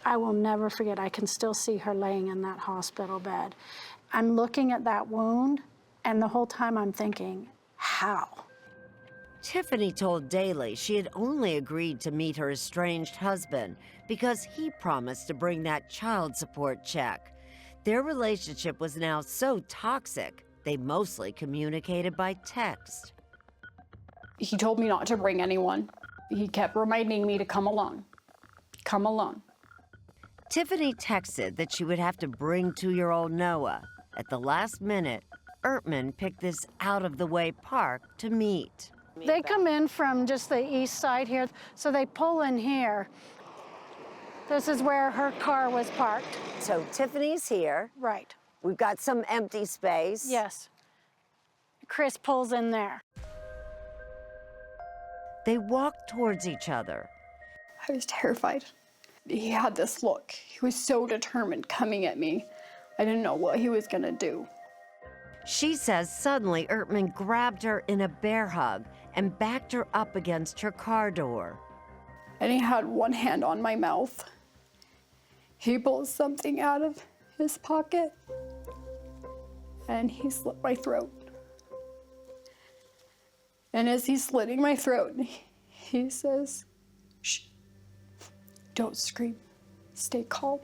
I will never forget, I can still see her laying in that hospital bed. I'm looking at that wound, and the whole time I'm thinking, how? Tiffany told Daly she had only agreed to meet her estranged husband because he promised to bring that child support check. Their relationship was now so toxic, they mostly communicated by text. He told me not to bring anyone. He kept reminding me to come alone. Come alone. Tiffany texted that she would have to bring 2-year-old Noah. At the last minute, Ertman picked this out-of-the-way park to meet. They come in from just the east side here, so they pull in here. This is where her car was parked. So Tiffany's here. Right. We've got some empty space. Yes. Chris pulls in there. They walked towards each other. I was terrified. He had this look. He was so determined coming at me. I didn't know what he was gonna do. She says suddenly Ertman grabbed her in a bear hug and backed her up against her car door. And he had one hand on my mouth. He pulled something out of his pocket and he slit my throat. And as he's slitting my throat, he says, "Shh, don't scream, stay calm."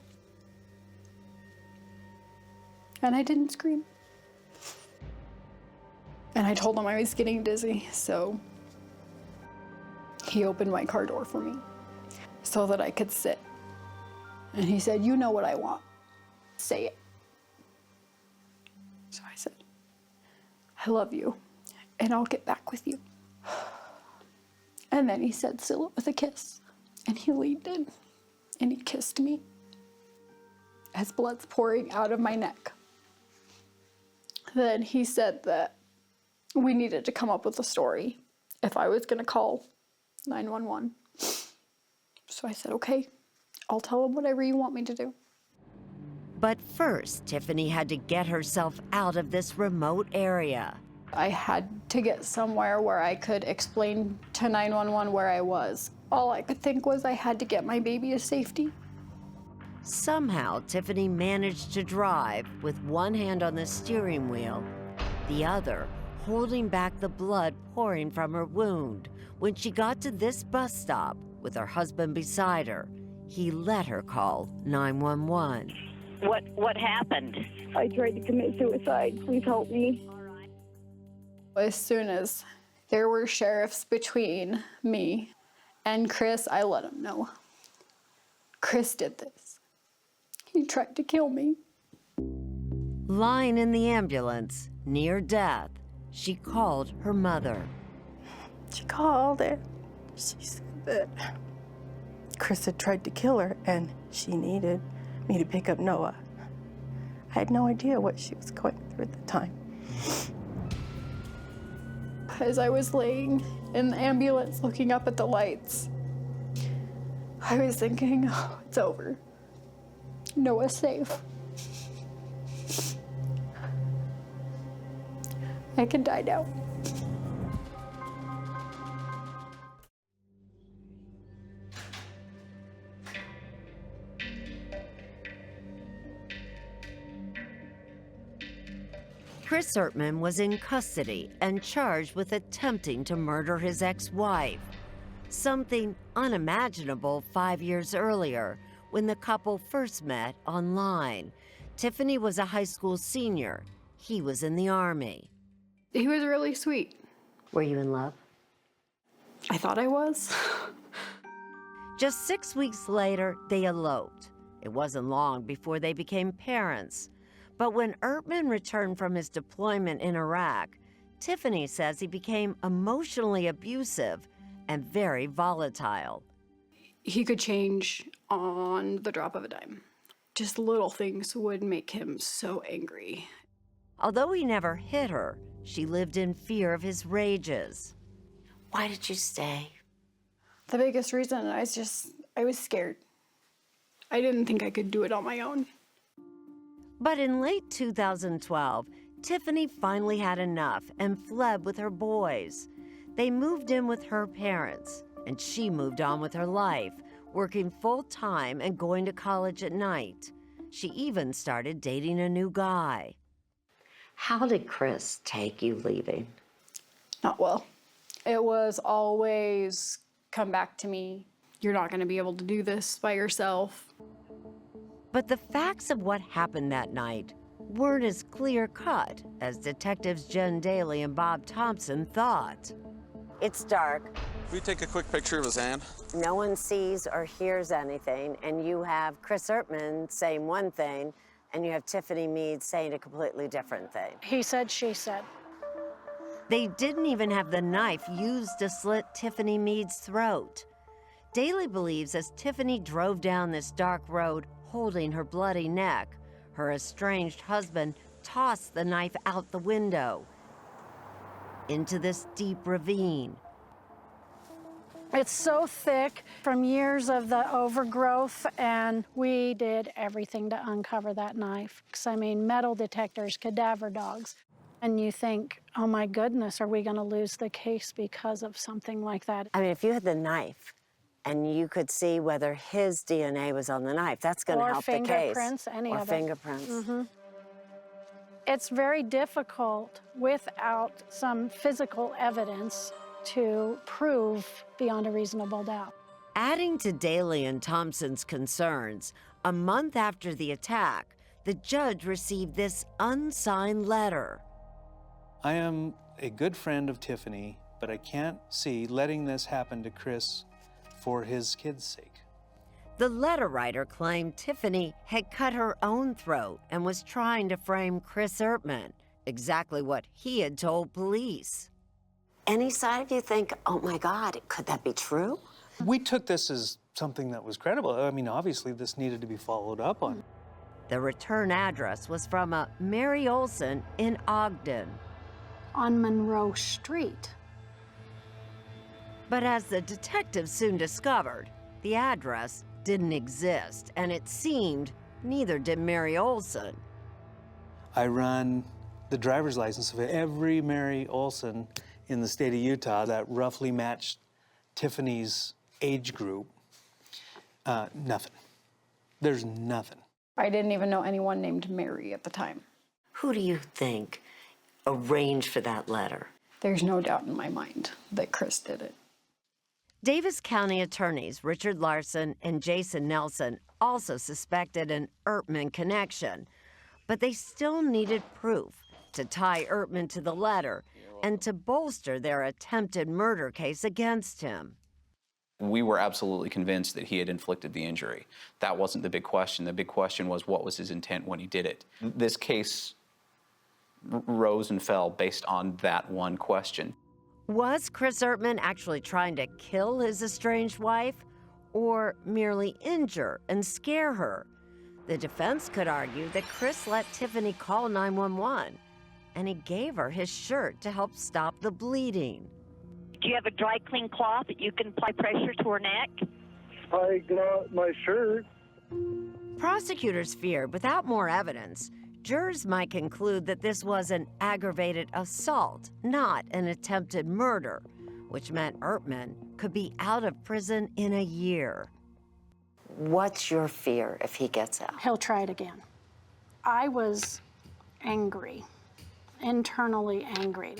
And I didn't scream. And I told him I was getting dizzy, so he opened my car door for me so that I could sit. And he said, "You know what I want, say it." So I said, "I love you, and I'll get back with you." And then he said, "Seal it with a kiss." And he leaned in, and he kissed me as blood's pouring out of my neck. Then he said that we needed to come up with a story if I was gonna call 911. So I said, "Okay, I'll tell him whatever you want me to do." But first, Tiffany had to get herself out of this remote area. I had to get somewhere where I could explain to 911 where I was. All I could think was I had to get my baby to safety. Somehow, Tiffany managed to drive with one hand on the steering wheel, the other holding back the blood pouring from her wound. When she got to this bus stop with her husband beside her, he let her call 911. What happened? I tried to commit suicide. Please help me. As soon as there were sheriffs between me and Chris, I let him know. Chris did this. He tried to kill me. Lying in the ambulance, near death, she called her mother. She called and she said that Chris had tried to kill her and she needed me to pick up Noah. I had no idea what she was going through at the time. As I was laying in the ambulance looking up at the lights, I was thinking, oh, it's over. Noah's safe. I can die now. Chris Ertman was in custody and charged with attempting to murder his ex-wife, something unimaginable 5 years earlier when the couple first met online. Tiffany was a high school senior. He was in the Army. He was really sweet. Were you in love? I thought I was. Just 6 weeks later, they eloped. It wasn't long before they became parents. But when Ertman returned from his deployment in Iraq, Tiffany says he became emotionally abusive and very volatile. He could change on the drop of a dime. Just little things would make him so angry. Although he never hit her, she lived in fear of his rages. Why did you stay? The biggest reason, I was scared. I didn't think I could do it on my own. But in late 2012, Tiffany finally had enough and fled with her boys. They moved in with her parents, and she moved on with her life, working full-time and going to college at night. She even started dating a new guy. How did Chris take you leaving? Not well. It was always, come back to me. You're not going to be able to do this by yourself. But the facts of what happened that night weren't as clear-cut as detectives Jen Daly and Bob Thompson thought. It's dark. Can we take a quick picture of his hand? No one sees or hears anything, and you have Chris Ertman saying one thing, and you have Tiffany Mead saying a completely different thing. He said, she said. They didn't even have the knife used to slit Tiffany Mead's throat. Daly believes as Tiffany drove down this dark road holding her bloody neck, her estranged husband tossed the knife out the window into this deep ravine. It's so thick from years of the overgrowth, and we did everything to uncover that knife. 'Cause, I mean, metal detectors, cadaver dogs. And you think, oh my goodness, are we gonna lose the case because of something like that? I mean, if you had the knife and you could see whether his DNA was on the knife, that's gonna help the case. Or fingerprints, any of it. Or fingerprints. Mm-hmm. It's very difficult without some physical evidence to prove beyond a reasonable doubt. Adding to Daly and Thompson's concerns, a month after the attack, the judge received this unsigned letter. I am a good friend of Tiffany, but I can't see letting this happen to Chris for his kids' sake. The letter writer claimed Tiffany had cut her own throat and was trying to frame Chris Ertman, exactly what he had told police. Any side of you think, oh my God, could that be true? We took this as something that was credible. I mean, obviously this needed to be followed up on. The return address was from a Mary Olson in Ogden. On Monroe Street. But as the detectives soon discovered, the address didn't exist, and it seemed neither did Mary Olson. I run the driver's license of every Mary Olson in the state of Utah that roughly matched Tiffany's age group. Nothing. There's nothing. I didn't even know anyone named Mary at the time. Who do you think arranged for that letter? There's no doubt in my mind that Chris did it. Davis County attorneys Richard Larson and Jason Nelson also suspected an Ertman connection, but they still needed proof to tie Ertman to the letter and to bolster their attempted murder case against him. We were absolutely convinced that he had inflicted the injury. That wasn't the big question. The big question was, what was his intent when he did it? This case rose and fell based on that one question. Was Chris Ertman actually trying to kill his estranged wife or merely injure and scare her? The defense could argue that Chris let Tiffany call 911 and he gave her his shirt to help stop the bleeding. Do you have a dry clean cloth that you can apply pressure to her neck? I got my shirt. Prosecutors feared without more evidence, jurors might conclude that this was an aggravated assault, not an attempted murder, which meant Ertman could be out of prison in a year. What's your fear if he gets out? He'll try it again. I was angry. internally angry.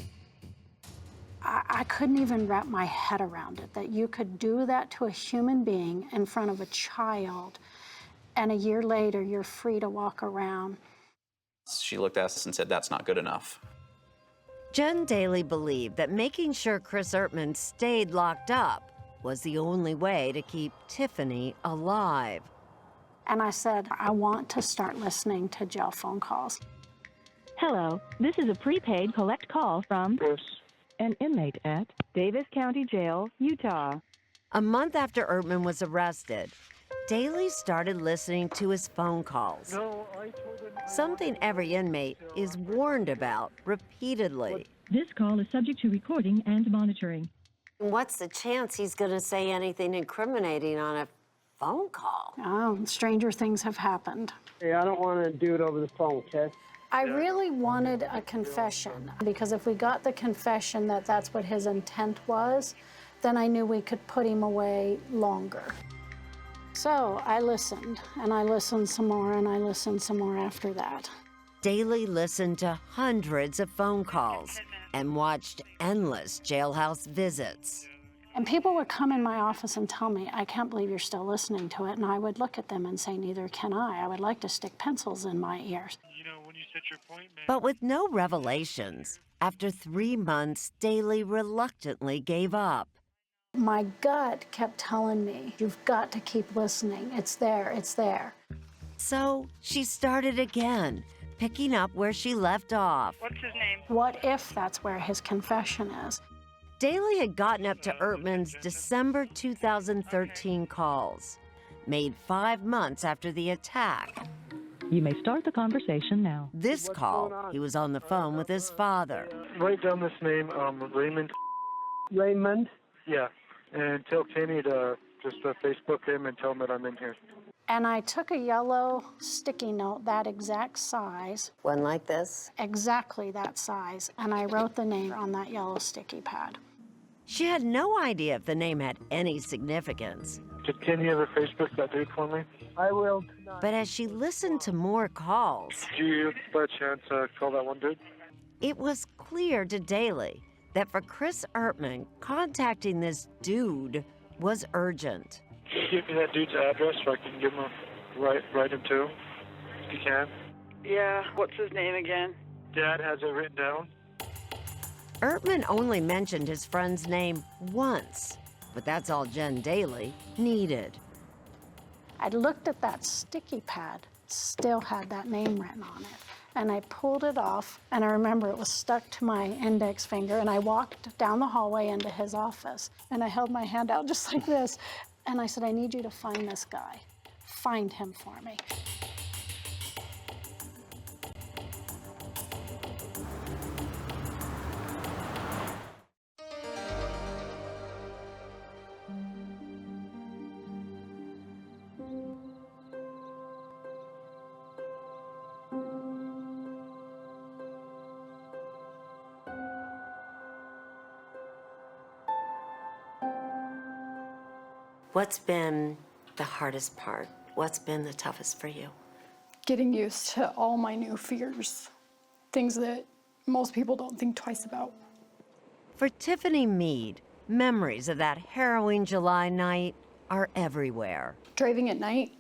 I couldn't even wrap my head around it, that you could do that to a human being in front of a child, and a year later, you're free to walk around. She looked at us and said, "That's not good enough." Jen Daly believed that making sure Chris Ertman stayed locked up was the only way to keep Tiffany alive. And I said, I want to start listening to jail phone calls. Hello, this is a prepaid collect call from an inmate at Davis County Jail, Utah. A month after Ertman was arrested, Daly started listening to his phone calls. Something every inmate is warned about repeatedly. This call is subject to recording and monitoring. What's the chance he's going to say anything incriminating on a phone call? Oh, stranger things have happened. Hey, I don't want to do it over the phone, okay? I really wanted a confession, because if we got the confession that that's what his intent was, then I knew we could put him away longer. So I listened, and I listened some more, and I listened some more after that. Daly listened to hundreds of phone calls and watched endless jailhouse visits. And people would come in my office and tell me, I can't believe you're still listening to it. And I would look at them and say, neither can I. I would like to stick pencils in my ears. You know, when you set your appointment. But with no revelations, after 3 months, Daly reluctantly gave up. My gut kept telling me, you've got to keep listening. It's there, it's there. So she started again, picking up where she left off. What's his name? What if that's where his confession is? Daly had gotten up to Ertman's December 2013 calls, made 5 months after the attack. You may start the conversation now. This call, he was on the phone with his father. Write down this name, Raymond. Raymond? Yeah, and tell Kenny to just Facebook him and tell him that I'm in here. And I took a yellow sticky note, that exact size. One like this? Exactly that size. And I wrote the name on that yellow sticky pad. She had no idea if the name had any significance. Did Kenny ever Facebook that dude for me? I will. But as she listened to more calls, Did you, by chance, call that one dude? it was clear to Daly that for Chris Ertman, contacting this dude was urgent. Can you give me that dude's address so I can give him write him to him, if you can? Yeah, what's his name again? Dad has it written down. Ertman only mentioned his friend's name once, but that's all Jen Daly needed. I looked at that sticky pad, still had that name written on it. And I pulled it off, and I remember it was stuck to my index finger, and I walked down the hallway into his office, and I held my hand out just like this, and I said, I need you to find this guy. Find him for me. What's been the hardest part? What's been the toughest for you? Getting used to all my new fears, things that most people don't think twice about. For Tiffany Mead, memories of that harrowing July night are everywhere. Driving at night,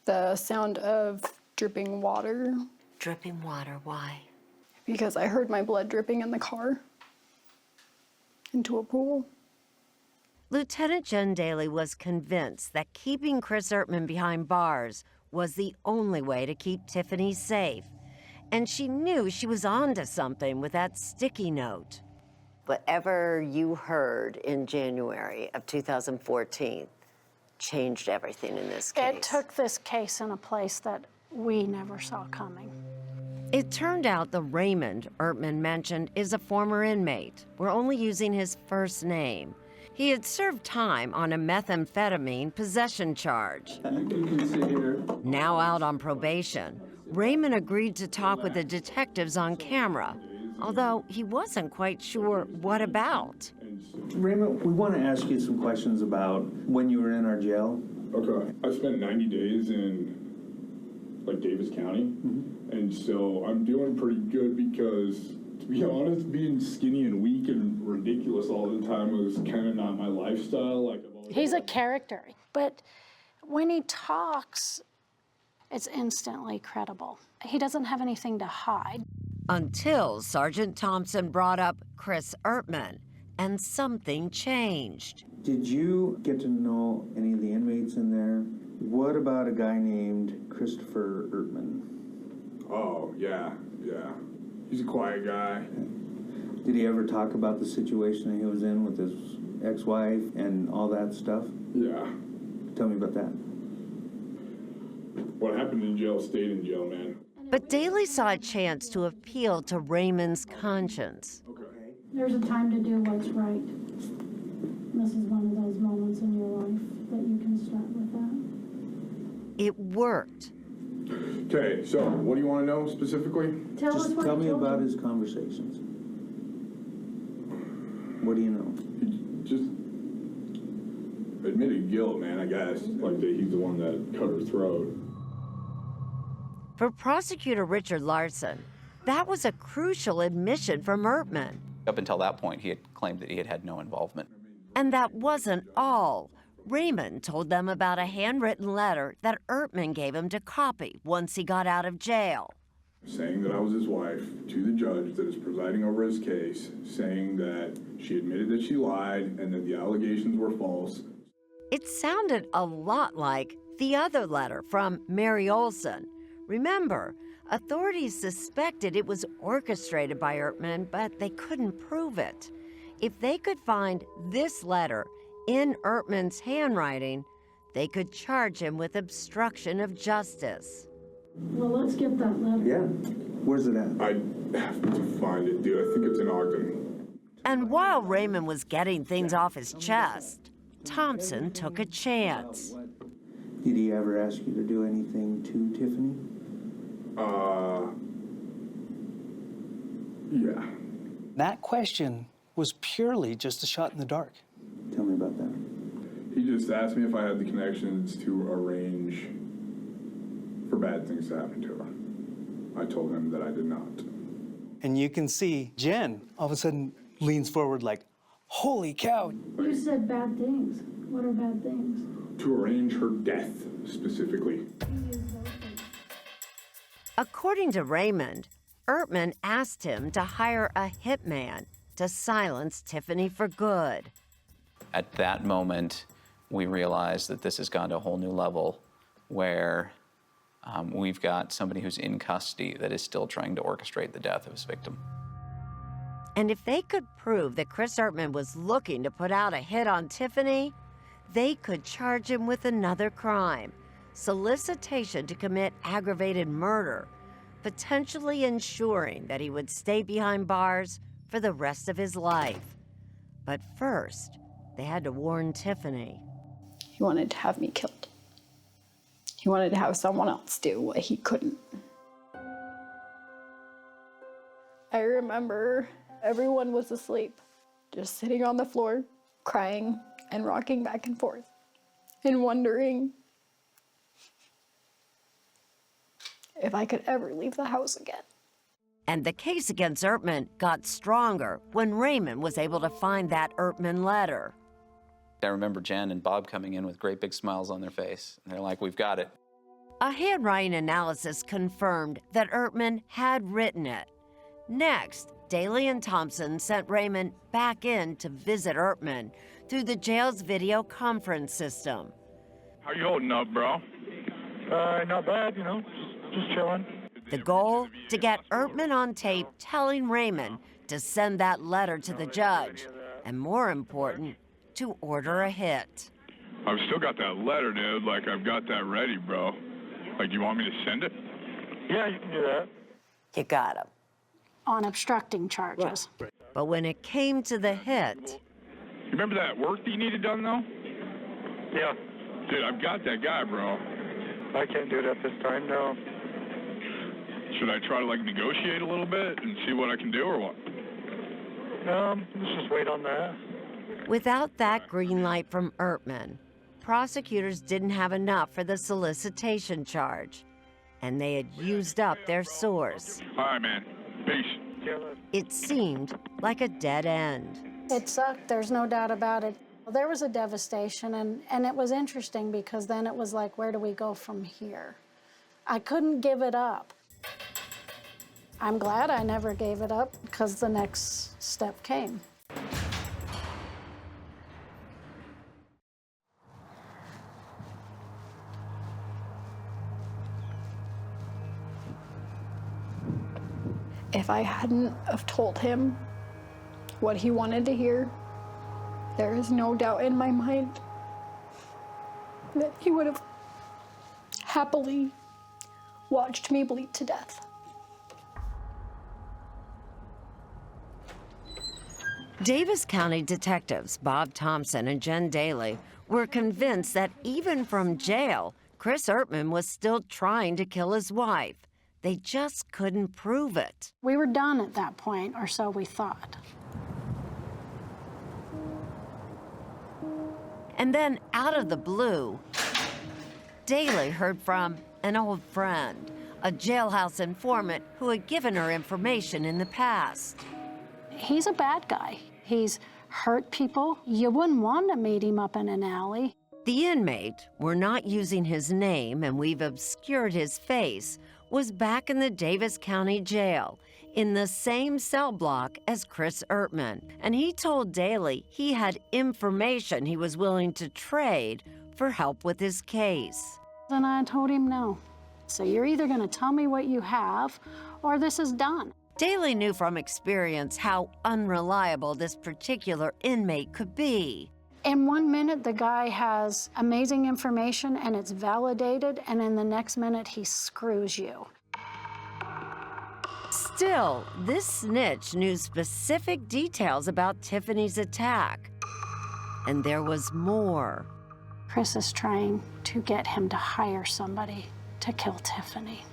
the sound of dripping water. Dripping water, why? Because I heard my blood dripping in the car into a pool. Lieutenant Jen Daly was convinced that keeping Chris Ertman behind bars was the only way to keep Tiffany safe. And she knew she was onto something with that sticky note. Whatever you heard in January of 2014 changed everything in this case. It took this case in a place that we never saw coming. It turned out the Raymond Ertman mentioned is a former inmate. We're only using his first name. He had served time on a methamphetamine possession charge. Now out on probation, Raymond agreed to talk with the detectives on camera, although he wasn't quite sure what about. Raymond, we want to ask you some questions about when you were in our jail. Okay. I spent 90 days in like Davis County. And so I'm doing pretty good because, to be honest, being skinny and weak and ridiculous all the time was kind of not my lifestyle. Like He's a character, but when he talks, it's instantly credible. He doesn't have anything to hide. Until Sergeant Thompson brought up Chris Ertman, and something changed. Did you get to know any of the inmates in there? What about a guy named Christopher Ertman? Oh, yeah. He's a quiet guy. Did he ever talk about the situation that he was in with his ex-wife and all that stuff? Yeah. Tell me about that. What happened in jail stayed in jail, man. But Daly saw a chance to appeal to Raymond's conscience. There's a time to do what's right. This is one of those moments in your life that you can start with that. It worked. Okay, so what do you want to know specifically? Tell me about his conversations. What do you know? He just admitted guilt, man, I guess. Like that he's the one that cut her throat. For prosecutor Richard Larson, that was a crucial admission from Ertman. Up until that point, he had claimed that he had had no involvement. And that wasn't all. Raymond told them about a handwritten letter that Ertman gave him to copy once he got out of jail. Saying that I was his wife, to the judge that is presiding over his case, saying that she admitted that she lied and that the allegations were false. It sounded a lot like the other letter from Mary Olson. Remember, authorities suspected it was orchestrated by Ertman, but they couldn't prove it. If they could find this letter in Ertman's handwriting, they could charge him with obstruction of justice. Well, let's get that letter. Yeah. Where's it at? I have to find it, dude. I think it's in Ogden. And while Raymond was getting things off his chest, Thompson took a chance. Did he ever ask you to do anything to Tiffany? Yeah. That question was purely just a shot in the dark. Tell me about that. He just asked me if I had the connections to arrange for bad things to happen to her. I told him that I did not. And you can see Jen all of a sudden leans forward like, holy cow. You said bad things. What are bad things? To arrange her death, specifically. According to Raymond, Ertman asked him to hire a hitman to silence Tiffany for good. At that moment, we realized that this has gone to a whole new level where we've got somebody who's in custody that is still trying to orchestrate the death of his victim. And if they could prove that Chris Ertman was looking to put out a hit on Tiffany, they could charge him with another crime, solicitation to commit aggravated murder, potentially ensuring that he would stay behind bars for the rest of his life. But first, they had to warn Tiffany. He wanted to have me killed. He wanted to have someone else do what he couldn't. I remember everyone was asleep, just sitting on the floor, crying and rocking back and forth, and wondering if I could ever leave the house again. And the case against Ertman got stronger when Raymond was able to find that Ertman letter. I remember Jen and Bob coming in with great big smiles on their face. And they're like, we've got it. A handwriting analysis confirmed that Ertman had written it. Next, Daly and Thompson sent Raymond back in to visit Ertman through the jail's video conference system. How you holding up, bro? Not bad, you know, just chilling. The goal? To get Ertman on tape telling Raymond to send that letter to the judge, and more important, to order a hit. I've still got that letter, dude. Like, I've got that ready, bro. Like, you want me to send it? Yeah, you can do that. You got him. On obstructing charges. But when it came to the hit... You remember that work that you needed done, though? Yeah. Dude, I've got that guy, bro. I can't do it at this time, no. Should I try to, like, negotiate a little bit and see what I can do, or what? Let's just wait on that. Without that green light from Ertman, prosecutors didn't have enough for the solicitation charge. and they had used up their source. All right, man. Peace. It seemed like a dead end. It sucked, there's no doubt about it. There was a devastation, and it was interesting because then it was like, where do we go from here? I couldn't give it up. I'm glad I never gave it up because the next step came. If I hadn't have told him what he wanted to hear, there is no doubt in my mind that he would have happily watched me bleed to death. Davis County detectives Bob Thompson and Jen Daly were convinced that even from jail, Chris Ertman was still trying to kill his wife. They just couldn't prove it. We were done at that point, or so we thought. And then, out of the blue, Daly heard from an old friend, a jailhouse informant who had given her information in the past. He's a bad guy. He's hurt people. You wouldn't want to meet him up in an alley. The inmate, we're not using his name and we've obscured his face, was back in the Davis County Jail in the same cell block as Chris Ertman. And he told Daly he had information he was willing to trade for help with his case. And I told him no. So you're either going to tell me what you have or this is done. Daly knew from experience how unreliable this particular inmate could be. In 1 minute, the guy has amazing information and it's validated, and in the next minute, he screws you. Still, this snitch knew specific details about Tiffany's attack. And there was more. Chris is trying to get him to hire somebody to kill Tiffany.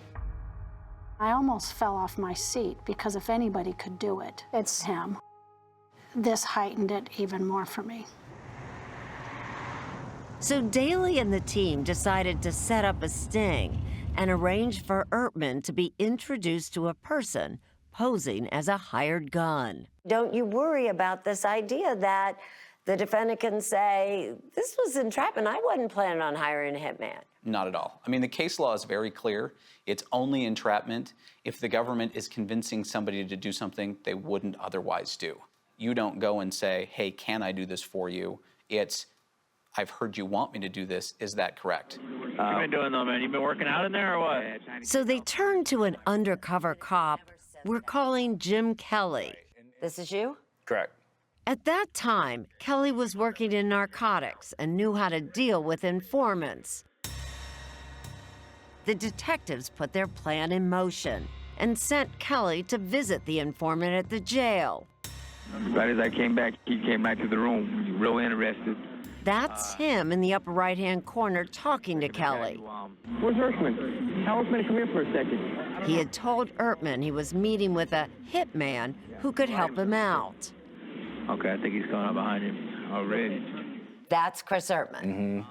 I almost fell off my seat because if anybody could do it, it's him. This heightened it even more for me. So Daly and the team decided to set up a sting and arrange for Ertman to be introduced to a person posing as a hired gun. Don't you worry about this idea that the defendant can say, this was entrapment. I wasn't planning on hiring a hitman. Not at all. I mean, the case law is very clear. It's only entrapment if the government is convincing somebody to do something they wouldn't otherwise do. You don't go and say, hey, can I do this for you? It's, I've heard you want me to do this. Is that correct? What you been doing though, man? You been working out in there or what? So they turned to an undercover cop we're calling Jim Kelly. This is you? Correct. At that time, Kelly was working in narcotics and knew how to deal with informants. The detectives put their plan in motion and sent Kelly to visit the informant at the jail. Right as I came back, he came back to the room. He was real interested. That's him in the upper right-hand corner talking to Kelly. Where's Ertman? Tell Ertman to come here for a second. He had told Ertman he was meeting with a hitman who could help him out. Okay, I think he's coming up behind him already. That's Chris Ertman. Mm-hmm.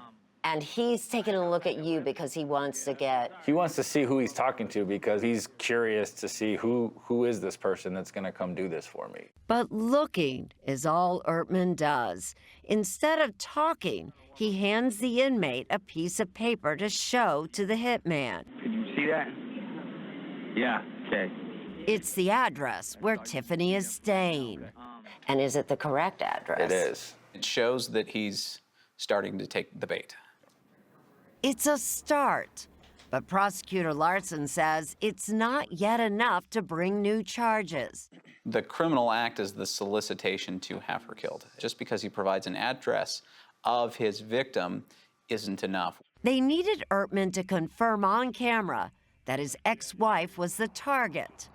And he's taking a look at you because he wants to get... He wants to see who he's talking to because he's curious to see who is this person that's going to come do this for me. But looking is all Ertman does. Instead of talking, he hands the inmate a piece of paper to show to the hitman. Can you see that? Yeah, okay. It's the address where Tiffany is staying. And is it the correct address? It is. It shows that he's starting to take the bait. It's a start, but Prosecutor Larson says it's not yet enough to bring new charges. The criminal act is the solicitation to have her killed. Just because he provides an address of his victim isn't enough. They needed Ertman to confirm on camera that his ex-wife was the target.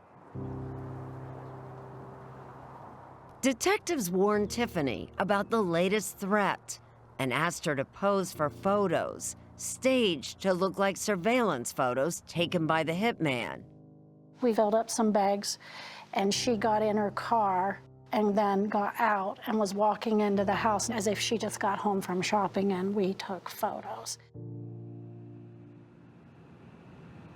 Detectives warned Tiffany about the latest threat and asked her to pose for photos, staged to look like surveillance photos taken by the hitman. We filled up some bags, and she got in her car and then got out and was walking into the house as if she just got home from shopping, and we took photos.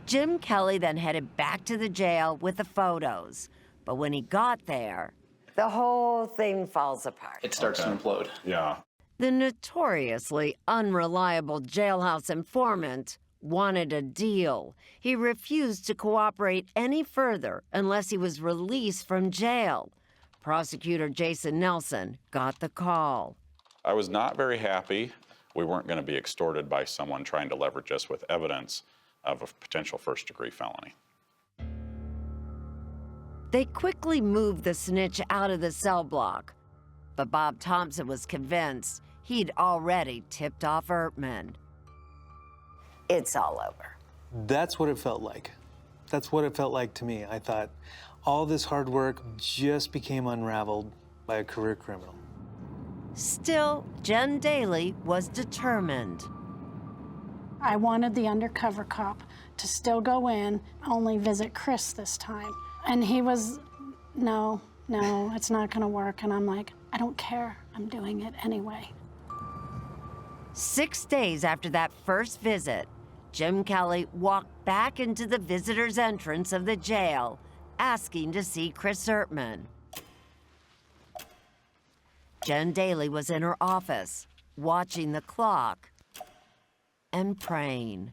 Jim Kelly then headed back to the jail with the photos. But when he got there, the whole thing falls apart. It starts to implode. Yeah. the notoriously unreliable jailhouse informant wanted a deal. He refused to cooperate any further unless he was released from jail. Prosecutor Jason Nelson got the call. I was not very happy. We weren't going to be extorted by someone trying to leverage us with evidence of a potential first-degree felony. They quickly moved the snitch out of the cell block, but Bob Thompson was convinced he'd already tipped off Ertman. It's all over. That's what it felt like. That's what it felt like to me. I thought all this hard work just became unraveled by a career criminal. Still, Jen Daly was determined. I wanted the undercover cop to still go in, only visit Chris this time. And he was, no, it's not gonna work. And I'm like, I don't care, I'm doing it anyway. 6 days after that first visit, Jim Kelly walked back into the visitor's entrance of the jail, asking to see Chris Ertman. Jen Daly was in her office, watching the clock and praying.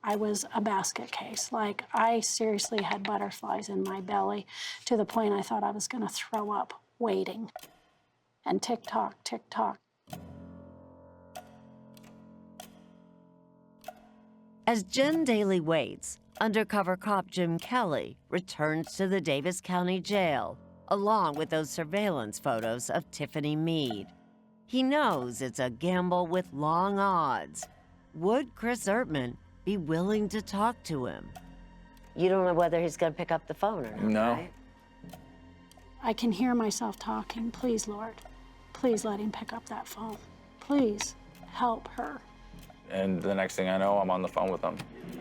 I was a basket case. Like, I seriously had butterflies in my belly to the point I thought I was gonna throw up, waiting. And tick-tock, tick-tock. As Jen Daly waits, undercover cop Jim Kelly returns to the Davis County Jail, along with those surveillance photos of Tiffany Meade. He knows it's a gamble with long odds. Would Chris Ertman be willing to talk to him? You don't know whether he's going to pick up the phone or not, No. right? I can hear myself talking. Please, Lord, please let him pick up that phone. Please help her. And the next thing I know, I'm on the phone with him.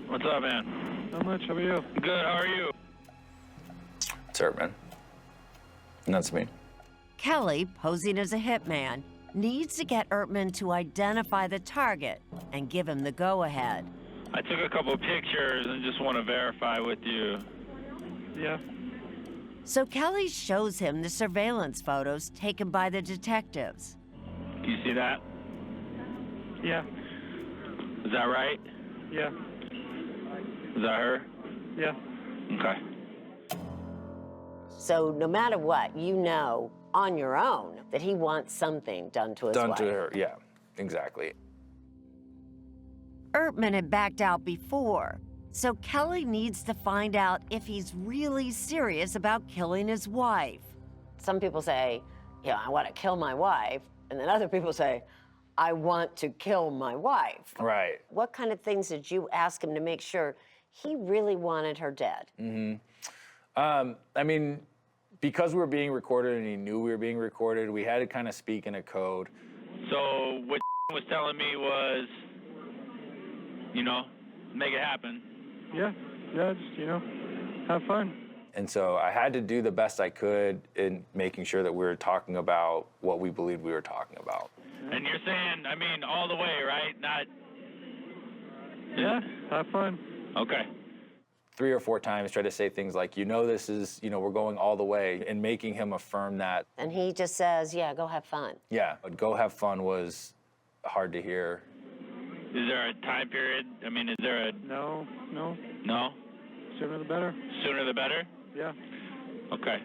What's up, man? Not much. How about you? Good. How are you? It's Ertman. And that's me. Kelly, posing as a hitman, needs to get Ertman to identify the target and give him the go-ahead. I took a couple pictures and just want to verify with you. Yeah. So Kelly shows him the surveillance photos taken by the detectives. Do you see that? Yeah. Is that right? Yeah. Is that her? Yeah. Okay. So no matter what, you know on your own that he wants something done to his wife. Done to her, yeah, exactly. Ertman had backed out before, so Kelly needs to find out if he's really serious about killing his wife. Some people say, yeah, I want to kill my wife. And then other people say, I want to kill my wife. Right. What kind of things did you ask him to make sure he really wanted her dead? I mean, because we were being recorded and he knew we were being recorded, we had to kind of speak in a code. So what was telling me was, you know, make it happen. Yeah, just, have fun. And so I had to do the best I could in making sure that we were talking about what we believed we were talking about. And you're saying, I mean, all the way, right? Not... Yeah, have fun. Okay. 3 or 4 times tried to say things like, this is, we're going all the way, and making him affirm that. And he just says, yeah, go have fun. Yeah, but go have fun was hard to hear. Is there a time period? I mean, is there a... No. No? Sooner the better. Sooner the better? Yeah. Okay.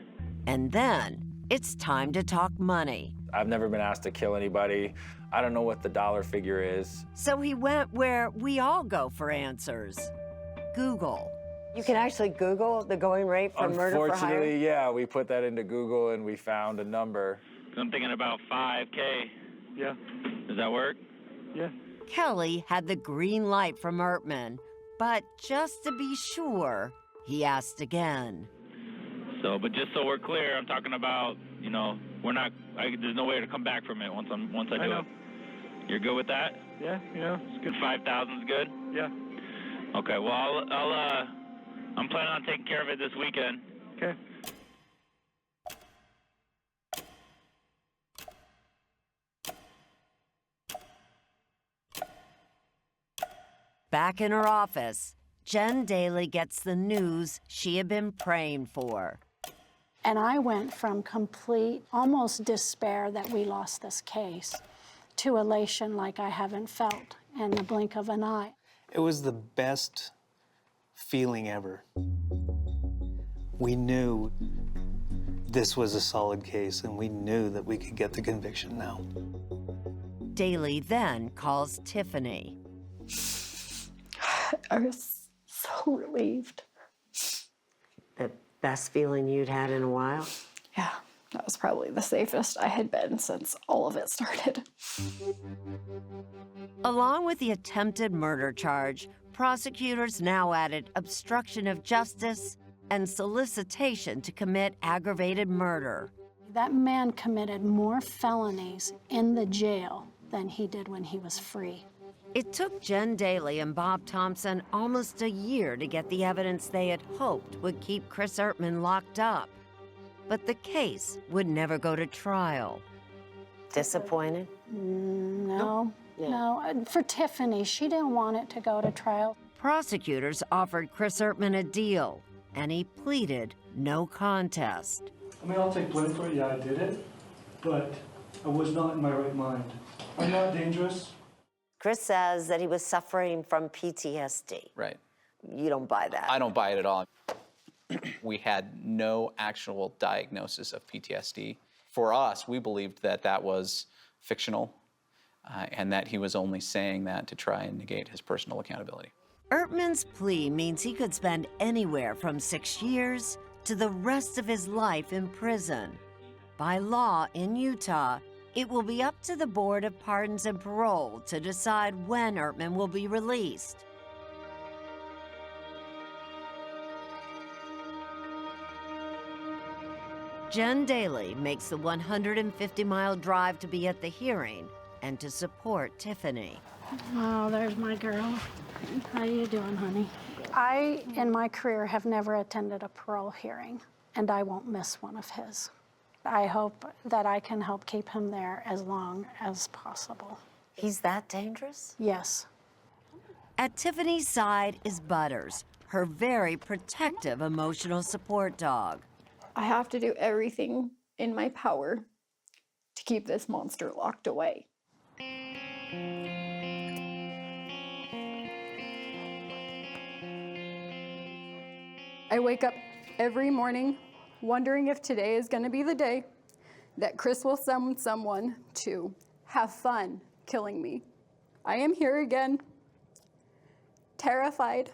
And then it's time to talk money. I've never been asked to kill anybody. I don't know what the dollar figure is. So he went where we all go for answers. Google. You can actually Google the going rate for murder for hire? Unfortunately, yeah, we put that into Google and we found a number. I'm thinking about $5K. Yeah. Does that work? Yeah. Kelly had the green light from Ertman, but just to be sure, he asked again. So, but just so we're clear, I'm talking about, we're not, there's no way to come back from it once I do it. You're good with that? Yeah, it's good. 5,000 is good? Yeah. Okay, well, I'm planning on taking care of it this weekend. Okay. Back in her office, Jen Daly gets the news she had been praying for. And I went from complete, almost despair that we lost this case to elation like I haven't felt in the blink of an eye. It was the best feeling ever. We knew this was a solid case, and we knew that we could get the conviction now. Daly then calls Tiffany. I was so relieved. The best feeling you'd had in a while? Yeah, that was probably the safest I had been since all of it started. Along with the attempted murder charge, prosecutors now added obstruction of justice and solicitation to commit aggravated murder. That man committed more felonies in the jail than he did when he was free. It took Jen Daly and Bob Thompson almost a year to get the evidence they had hoped would keep Chris Ertman locked up. But the case would never go to trial. Disappointed? No. For Tiffany, she didn't want it to go to trial. Prosecutors offered Chris Ertman a deal, and he pleaded no contest. I mean, I'll take blame for it. Yeah, I did it, but I was not in my right mind. I'm not dangerous. Chris says that he was suffering from PTSD. Right. You don't buy that? I don't buy it at all. We had no actual diagnosis of PTSD. For us, we believed that that was fictional and that he was only saying that to try and negate his personal accountability. Ertman's plea means he could spend anywhere from 6 years to the rest of his life in prison. By law in Utah, it will be up to the Board of Pardons and Parole to decide when Ertman will be released. Jen Daly makes the 150-mile drive to be at the hearing and to support Tiffany. Oh, there's my girl. How you doing, honey? I, in my career, have never attended a parole hearing, and I won't miss one of his. I hope that I can help keep him there as long as possible. He's that dangerous? Yes. At Tiffany's side is Butters, her very protective emotional support dog. I have to do everything in my power to keep this monster locked away. I wake up every morning wondering if today is going to be the day that Chris will summon someone to have fun killing me. I am here again, terrified.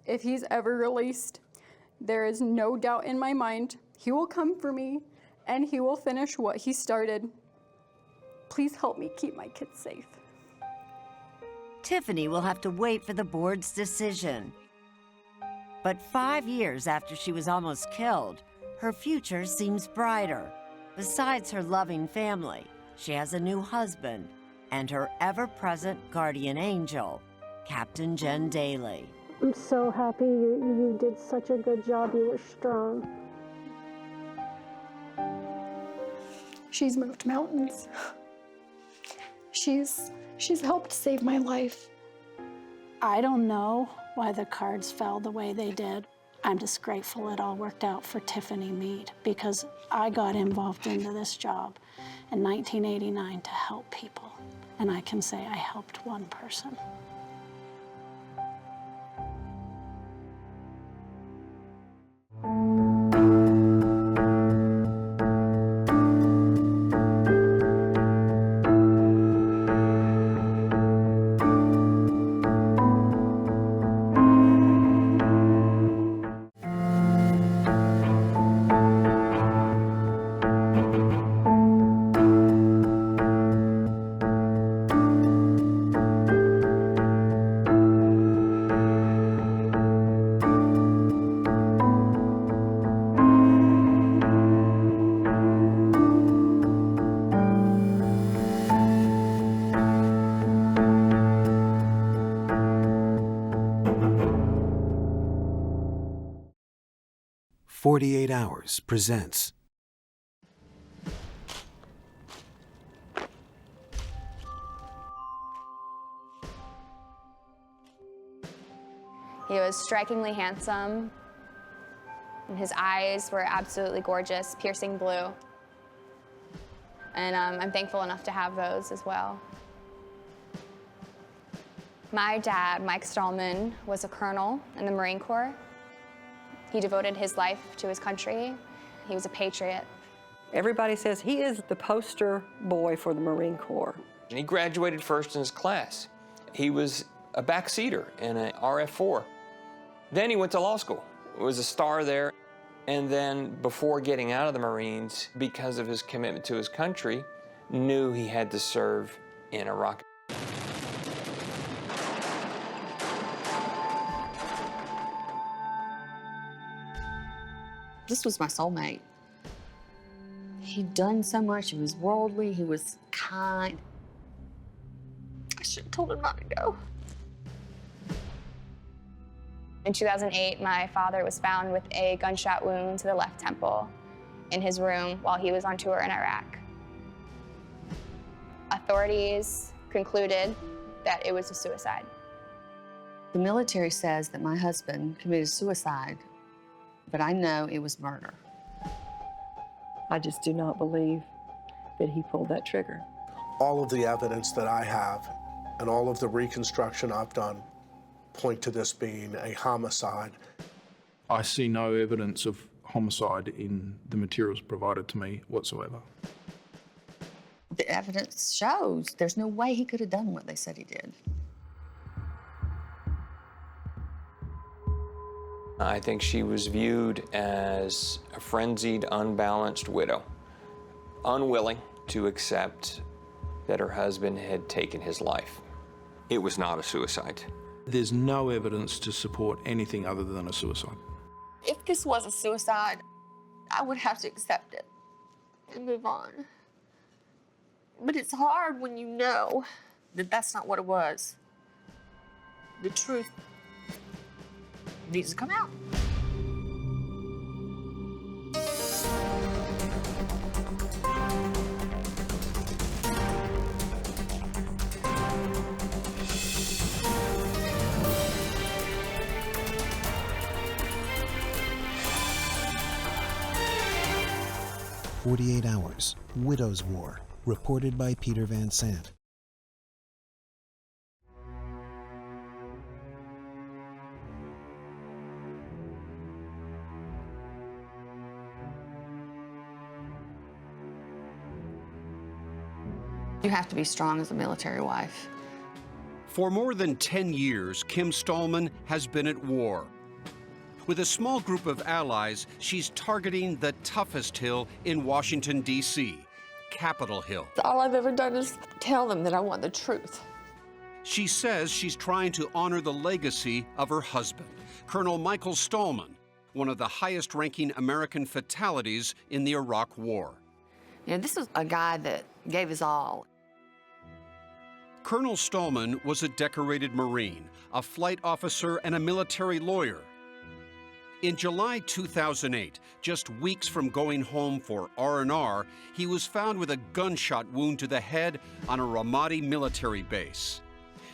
If he's ever released, there is no doubt in my mind he will come for me and he will finish what he started. Please help me keep my kids safe. Tiffany will have to wait for the board's decision. But 5 years after she was almost killed, her future seems brighter. Besides her loving family, she has a new husband and her ever-present guardian angel, Captain Jen Daly. I'm so happy you did such a good job. You were strong. She's moved mountains. She's helped save my life. I don't know why the cards fell the way they did. I'm just grateful it all worked out for Tiffany Mead because I got involved into this job in 1989 to help people. And I can say I helped one person. 48 Hours presents. He was strikingly handsome. His eyes were absolutely gorgeous, piercing blue. And I'm thankful enough to have those as well. My dad, Mike Stallman, was a colonel in the Marine Corps. He devoted his life to his country. He was a patriot. Everybody says he is the poster boy for the Marine Corps. He graduated first in his class. He was a backseater in an RF-4. Then he went to law school. He was a star there. And then before getting out of the Marines, because of his commitment to his country, knew he had to serve in Iraq. This was my soulmate. He'd done so much. He was worldly. He was kind. I should have told him not to go. In 2008, my father was found with a gunshot wound to the left temple in his room while he was on tour in Iraq. Authorities concluded that it was a suicide. The military says that my husband committed suicide, but I know it was murder. I just do not believe that he pulled that trigger. All of the evidence that I have and all of the reconstruction I've done point to this being a homicide. I see no evidence of homicide in the materials provided to me whatsoever. The evidence shows there's no way he could have done what they said he did. I think she was viewed as a frenzied, unbalanced widow, unwilling to accept that her husband had taken his life. It was not a suicide. There's no evidence to support anything other than a suicide. If this was a suicide, I would have to accept it and move on. But it's hard when you know that that's not what it was. The truth needs to come out. "48 Hours, Widow's War," reported by Peter Van Sant. You have to be strong as a military wife. For more than 10 years, Kim Stallman has been at war. With a small group of allies, she's targeting the toughest hill in Washington, D.C., Capitol Hill. All I've ever done is tell them that I want the truth. She says she's trying to honor the legacy of her husband, Colonel Michael Stallman, one of the highest-ranking American fatalities in the Iraq War. You know, this was a guy that gave his all. Colonel Stallman was a decorated Marine, a flight officer, and a military lawyer. In July 2008, just weeks from going home for R&R, he was found with a gunshot wound to the head on a Ramadi military base.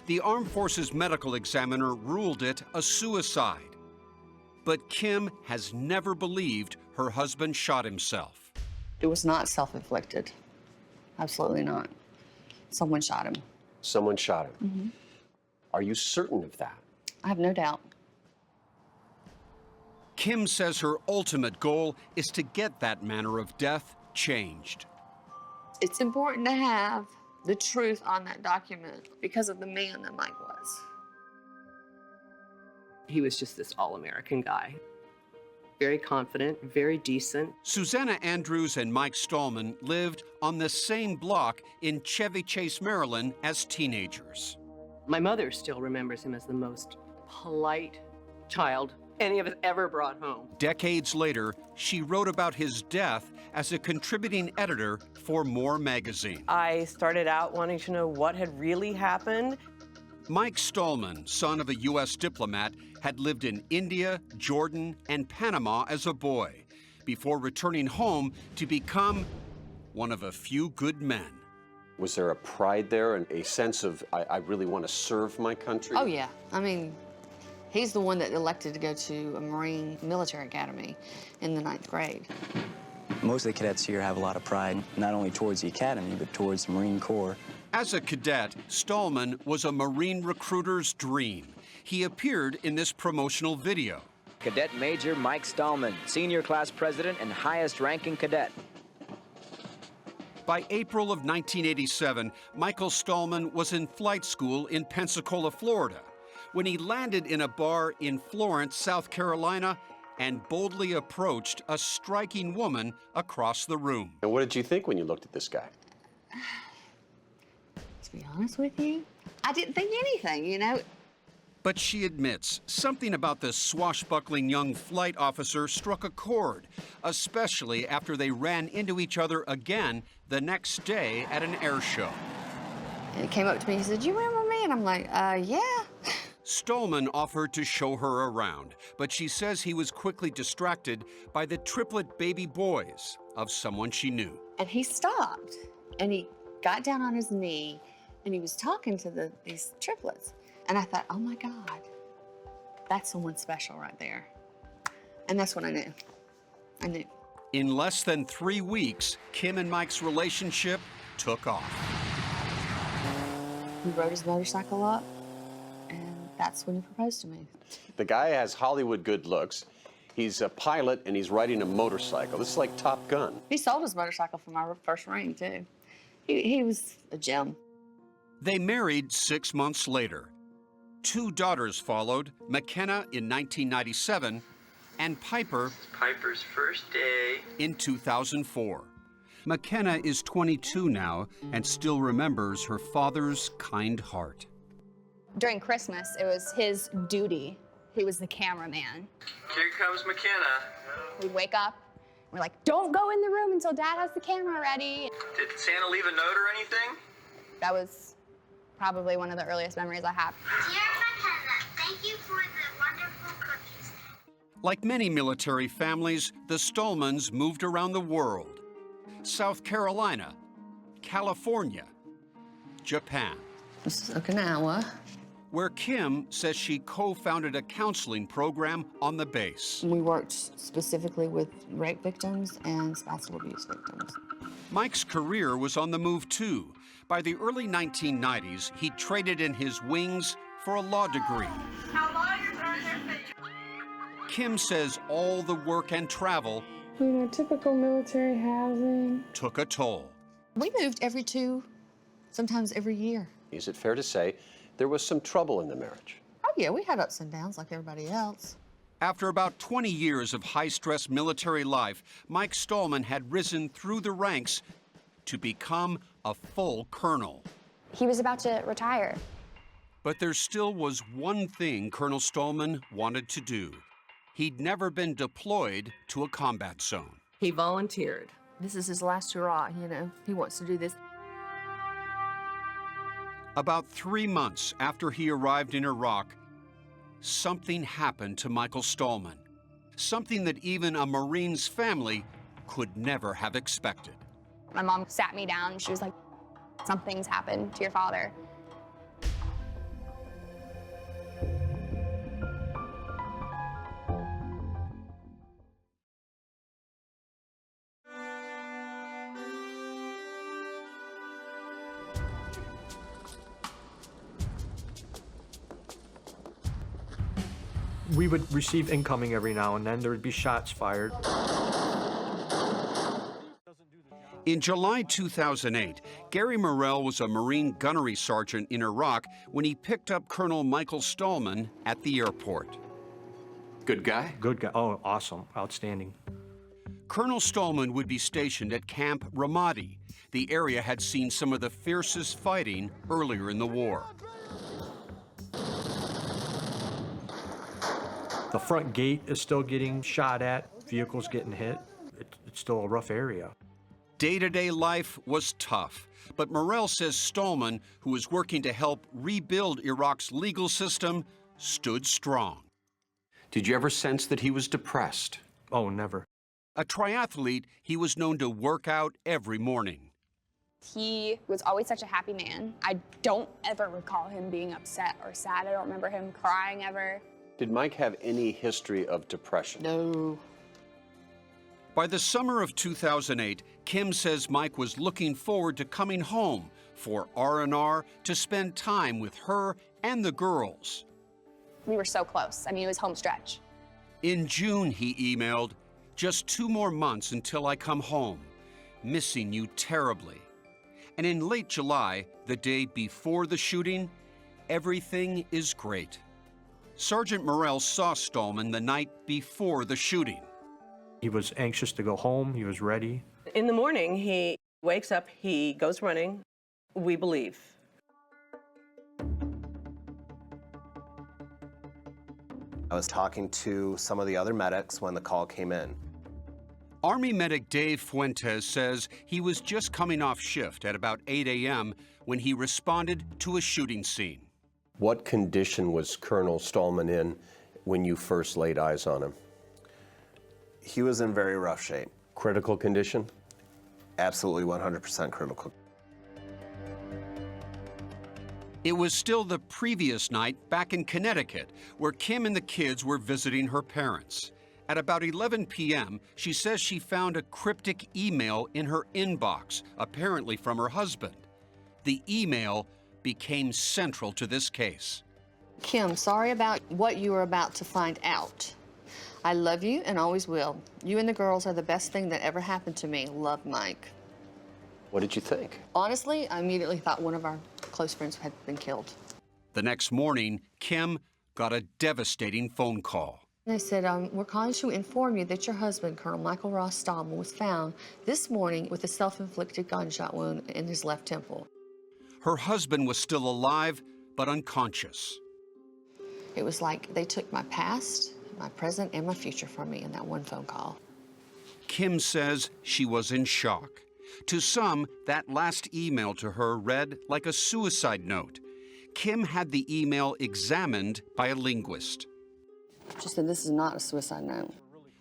The Armed Forces medical examiner ruled it a suicide. But Kim has never believed her husband shot himself. It was not self-inflicted. Absolutely not. Someone shot him. Someone shot him? Mm-hmm. Are you certain of that? I have no doubt. Kim says her ultimate goal is to get that manner of death changed. It's important to have the truth on that document because of the man that Mike was. He was just this all-American guy. Very confident, very decent. Susanna Andrews and Mike Stallman lived on the same block in Chevy Chase, Maryland as teenagers. My mother still remembers him as the most polite child any of us ever brought home. Decades later, she wrote about his death as a contributing editor for More magazine. I started out wanting to know what had really happened. Mike Stallman, son of a U.S. diplomat, had lived in India, Jordan, and Panama as a boy before returning home to become one of a few good men. Was there a pride there and a sense of, I really want to serve my country? Oh, yeah. I mean, he's the one that elected to go to a Marine military academy in the 9th grade. Most of the cadets here have a lot of pride, not only towards the academy, but towards the Marine Corps. As a cadet, Stallman was a Marine recruiter's dream. He appeared in this promotional video. Cadet Major Mike Stallman, senior class president and highest ranking cadet. By April of 1987, Michael Stallman was in flight school in Pensacola, Florida, when he landed in a bar in Florence, South Carolina, and boldly approached a striking woman across the room. And what did you think when you looked at this guy? To be honest with you, I didn't think anything, you know. But she admits something about this swashbuckling young flight officer struck a chord, especially after they ran into each other again the next day at an air show. And he came up to me, he said, "You remember me?" And I'm like, yeah. Stallman offered to show her around, but she says he was quickly distracted by the triplet baby boys of someone she knew. And he stopped, and he got down on his knee, and he was talking to these triplets. And I thought, oh my God, that's someone special right there. And that's when I knew. I knew. In less than 3 weeks, Kim and Mike's relationship took off. He rode his motorcycle up, and that's when he proposed to me. The guy has Hollywood good looks. He's a pilot and he's riding a motorcycle. This is like Top Gun. He sold his motorcycle for my first ring, too. He was a gem. They married 6 months later. 2 daughters followed, McKenna in 1997 and Piper's first day. in 2004. McKenna is 22 now and still remembers her father's kind heart. During Christmas, it was his duty. He was the cameraman. Here comes McKenna. We'd wake up, we're like, don't go in the room until Dad has the camera ready. Did Santa leave a note or anything? That was probably one of the earliest memories I have. Dear McKenna, thank you for the wonderful cookies. Like many military families, the Stallmans moved around the world. South Carolina, California, Japan. This is Okinawa. Where Kim says she co-founded a counseling program on the base. We worked specifically with rape victims and spousal abuse victims. Mike's career was on the move too. By the early 1990s, he traded in his wings for a law degree. Kim says all the work and travel Typical military housing. took a toll. We moved every 2, sometimes every year. Is it fair to say there was some trouble in the marriage? Oh yeah, we had ups and downs like everybody else. After about 20 years of high-stress military life, Mike Stallman had risen through the ranks to become a full colonel. He was about to retire. But there still was one thing Colonel Stallman wanted to do. He'd never been deployed to a combat zone. He volunteered. This is his last hurrah, you know. He wants to do this. About 3 months after he arrived in Iraq, something happened to Michael Stallman. Something that even a Marine's family could never have expected. My mom sat me down. She was like, something's happened to your father. We would receive incoming every now and then. There would be shots fired. In July 2008, Gary Morrell was a Marine gunnery sergeant in Iraq when he picked up Colonel Michael Stallman at the airport. Good guy? Good guy. Oh, awesome. Outstanding. Colonel Stallman would be stationed at Camp Ramadi. The area had seen some of the fiercest fighting earlier in the war. The front gate is still getting shot at. Vehicles getting hit. It's still a rough area. Day-to-day life was tough, But Morell says Stallman, who was working to help rebuild Iraq's legal system, stood strong. Did you ever sense that he was depressed? Oh, never. A triathlete, he was known to work out every morning. He was always such a happy man. I don't ever recall him being upset or sad. I don't remember him crying ever. Did Mike have any history of depression? No. By the summer of 2008, Kim says Mike was looking forward to coming home for R&R to spend time with her and the girls. We were so close. I mean, it was home stretch. In June, he emailed, "Just 2 more months until I come home. Missing you terribly." And in late July, the day before the shooting, everything is great. Sergeant Morell saw Stallman the night before the shooting. He was anxious to go home. He was ready. In the morning, he wakes up, he goes running, we believe. I was talking to some of the other medics when the call came in. Army medic Dave Fuentes says he was just coming off shift at about 8 a.m. when he responded to a shooting scene. What condition was Colonel Stallman in when you first laid eyes on him? He was in very rough shape. Critical condition? Absolutely 100% critical. It was still the previous night back in Connecticut, where Kim and the kids were visiting her parents. At about 11 p.m., she says she found a cryptic email in her inbox, apparently from her husband. The email became central to this case. Kim, sorry about what you were about to find out. I love you and always will. You and the girls are the best thing that ever happened to me. Love, Mike. What did you think? Honestly, I immediately thought one of our close friends had been killed. The next morning, Kim got a devastating phone call. They said, we're calling to inform you that your husband, Colonel Michael Ross Stallman, was found this morning with a self-inflicted gunshot wound in his left temple. Her husband was still alive, but unconscious. It was like they took my past, my present, and my future from me in that one phone call. Kim says she was in shock. To some, that last email to her read like a suicide note. Kim had the email examined by a linguist. She said, this is not a suicide note.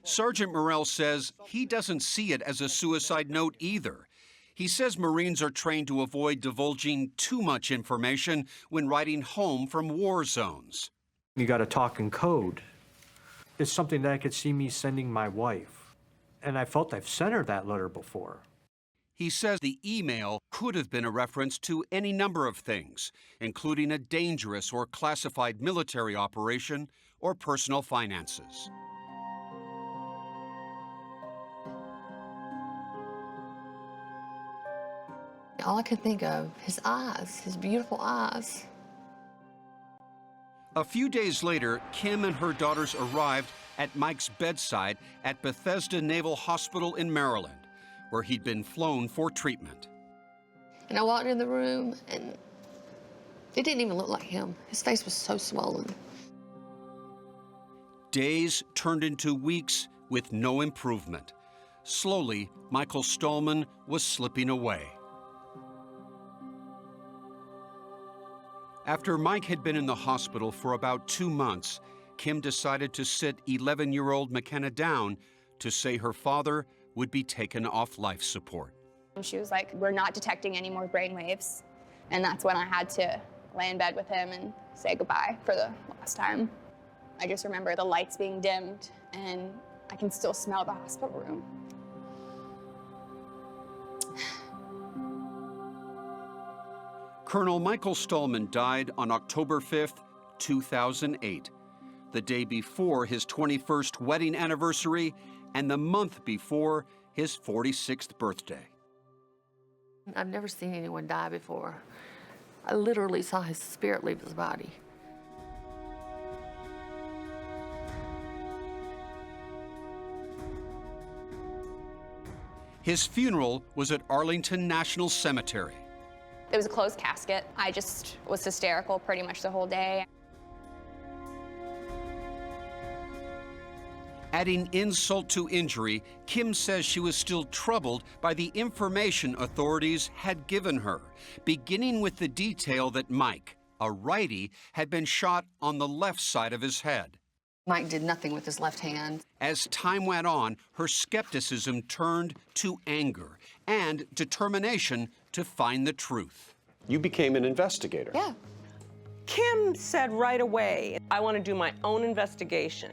Sergeant Morell says he doesn't see it as a suicide note either. He says Marines are trained to avoid divulging too much information when writing home from war zones. You got to talk in code. It's something that I could see me sending my wife. And I felt I've sent her that letter before. He says the email could have been a reference to any number of things, including a dangerous or classified military operation or personal finances. All I could think of, his eyes, his beautiful eyes. A few days later, Kim and her daughters arrived at Mike's bedside at Bethesda Naval Hospital in Maryland, where he'd been flown for treatment. And I walked in the room, and it didn't even look like him. His face was so swollen. Days turned into weeks with no improvement. Slowly, Michael Stallman was slipping away. After Mike had been in the hospital for about 2 months, Kim decided to sit 11-year-old McKenna down to say her father would be taken off life support. She was like, we're not detecting any more brain waves. And that's when I had to lay in bed with him and say goodbye for the last time. I just remember the lights being dimmed, and I can still smell the hospital room. Colonel Michael Stallman died on October 5th, 2008, the day before his 21st wedding anniversary and the month before his 46th birthday. I've never seen anyone die before. I literally saw his spirit leave his body. His funeral was at Arlington National Cemetery. It was a closed casket. I just was hysterical pretty much the whole day. Adding insult to injury, Kim says she was still troubled by the information authorities had given her, beginning with the detail that Mike, a righty, had been shot on the left side of his head. Mike did nothing with his left hand. As time went on, her skepticism turned to anger and determination to find the truth. You became an investigator. Yeah. Kim said right away, I want to do my own investigation.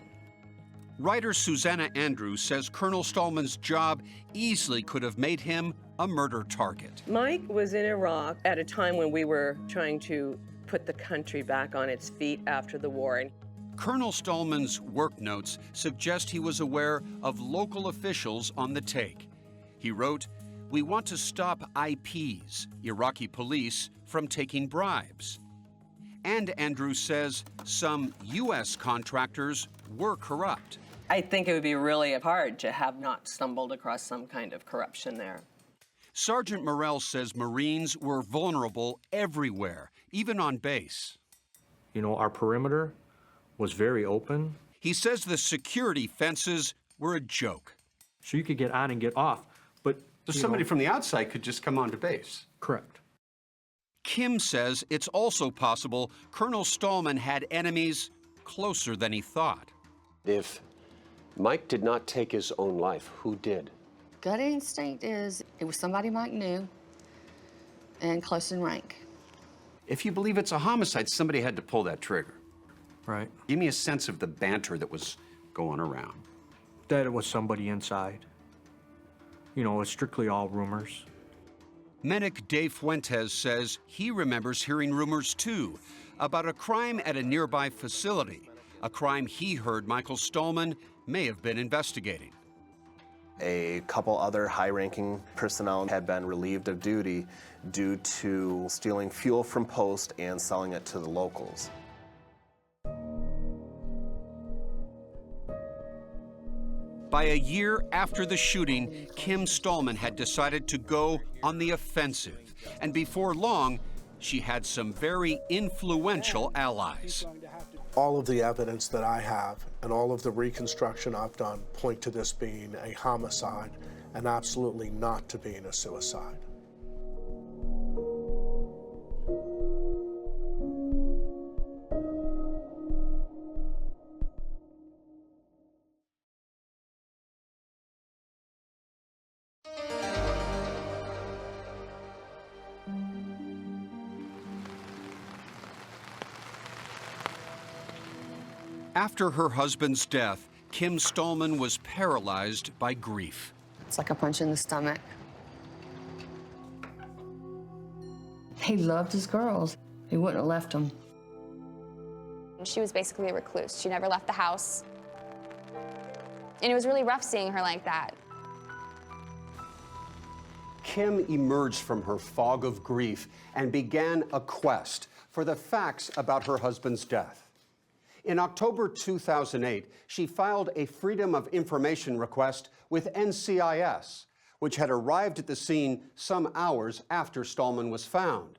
Writer Susanna Andrews says Colonel Stallman's job easily could have made him a murder target. Mike was in Iraq at a time when we were trying to put the country back on its feet after the war. Colonel Stallman's work notes suggest he was aware of local officials on the take. He wrote, "We want to stop IPs, Iraqi police, from taking bribes." And Andrews says some U.S. contractors were corrupt. I think it would be really hard to have not stumbled across some kind of corruption there. Sergeant Morrell says Marines were vulnerable everywhere, even on base. You know, our perimeter was very open. He says the security fences were a joke. So you could get on and get off, but... So somebody from the outside could just come onto base. Correct. Kim says it's also possible Colonel Stallman had enemies closer than he thought. If Mike did not take his own life, who did? Gut instinct is it was somebody Mike knew and close in rank. If you believe it's a homicide, somebody had to pull that trigger. Right. Give me a sense of the banter that was going around. That it was somebody inside. You know, it's strictly all rumors. Medic Dave Fuentes says he remembers hearing rumors too about a crime at a nearby facility, a crime he heard Michael Stallman may have been investigating. A couple other high-ranking personnel had been relieved of duty due to stealing fuel from post and selling it to the locals. By a year after the shooting, Kim Stallman had decided to go on the offensive. And before long, she had some very influential allies. All of the evidence that I have and all of the reconstruction I've done point to this being a homicide and absolutely not to being a suicide. After her husband's death, Kim Stallman was paralyzed by grief. It's like a punch in the stomach. He loved his girls. He wouldn't have left them. She was basically a recluse. She never left the house. And it was really rough seeing her like that. Kim emerged from her fog of grief and began a quest for the facts about her husband's death. In October 2008, she filed a Freedom of Information request with NCIS, which had arrived at the scene some hours after Stallman was found.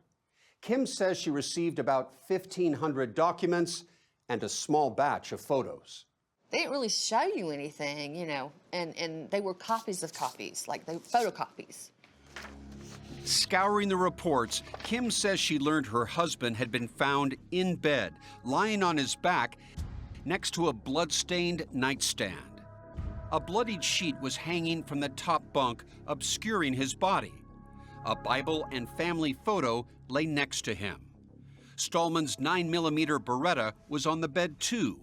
Kim says she received about 1,500 documents and a small batch of photos. They didn't really show you anything, you know, and they were copies of copies, like they photocopies. Scouring the reports, Kim says she learned her husband had been found in bed, lying on his back next to a blood-stained nightstand. A bloodied sheet was hanging from the top bunk, obscuring his body. A Bible and family photo lay next to him. Stallman's 9mm Beretta was on the bed too.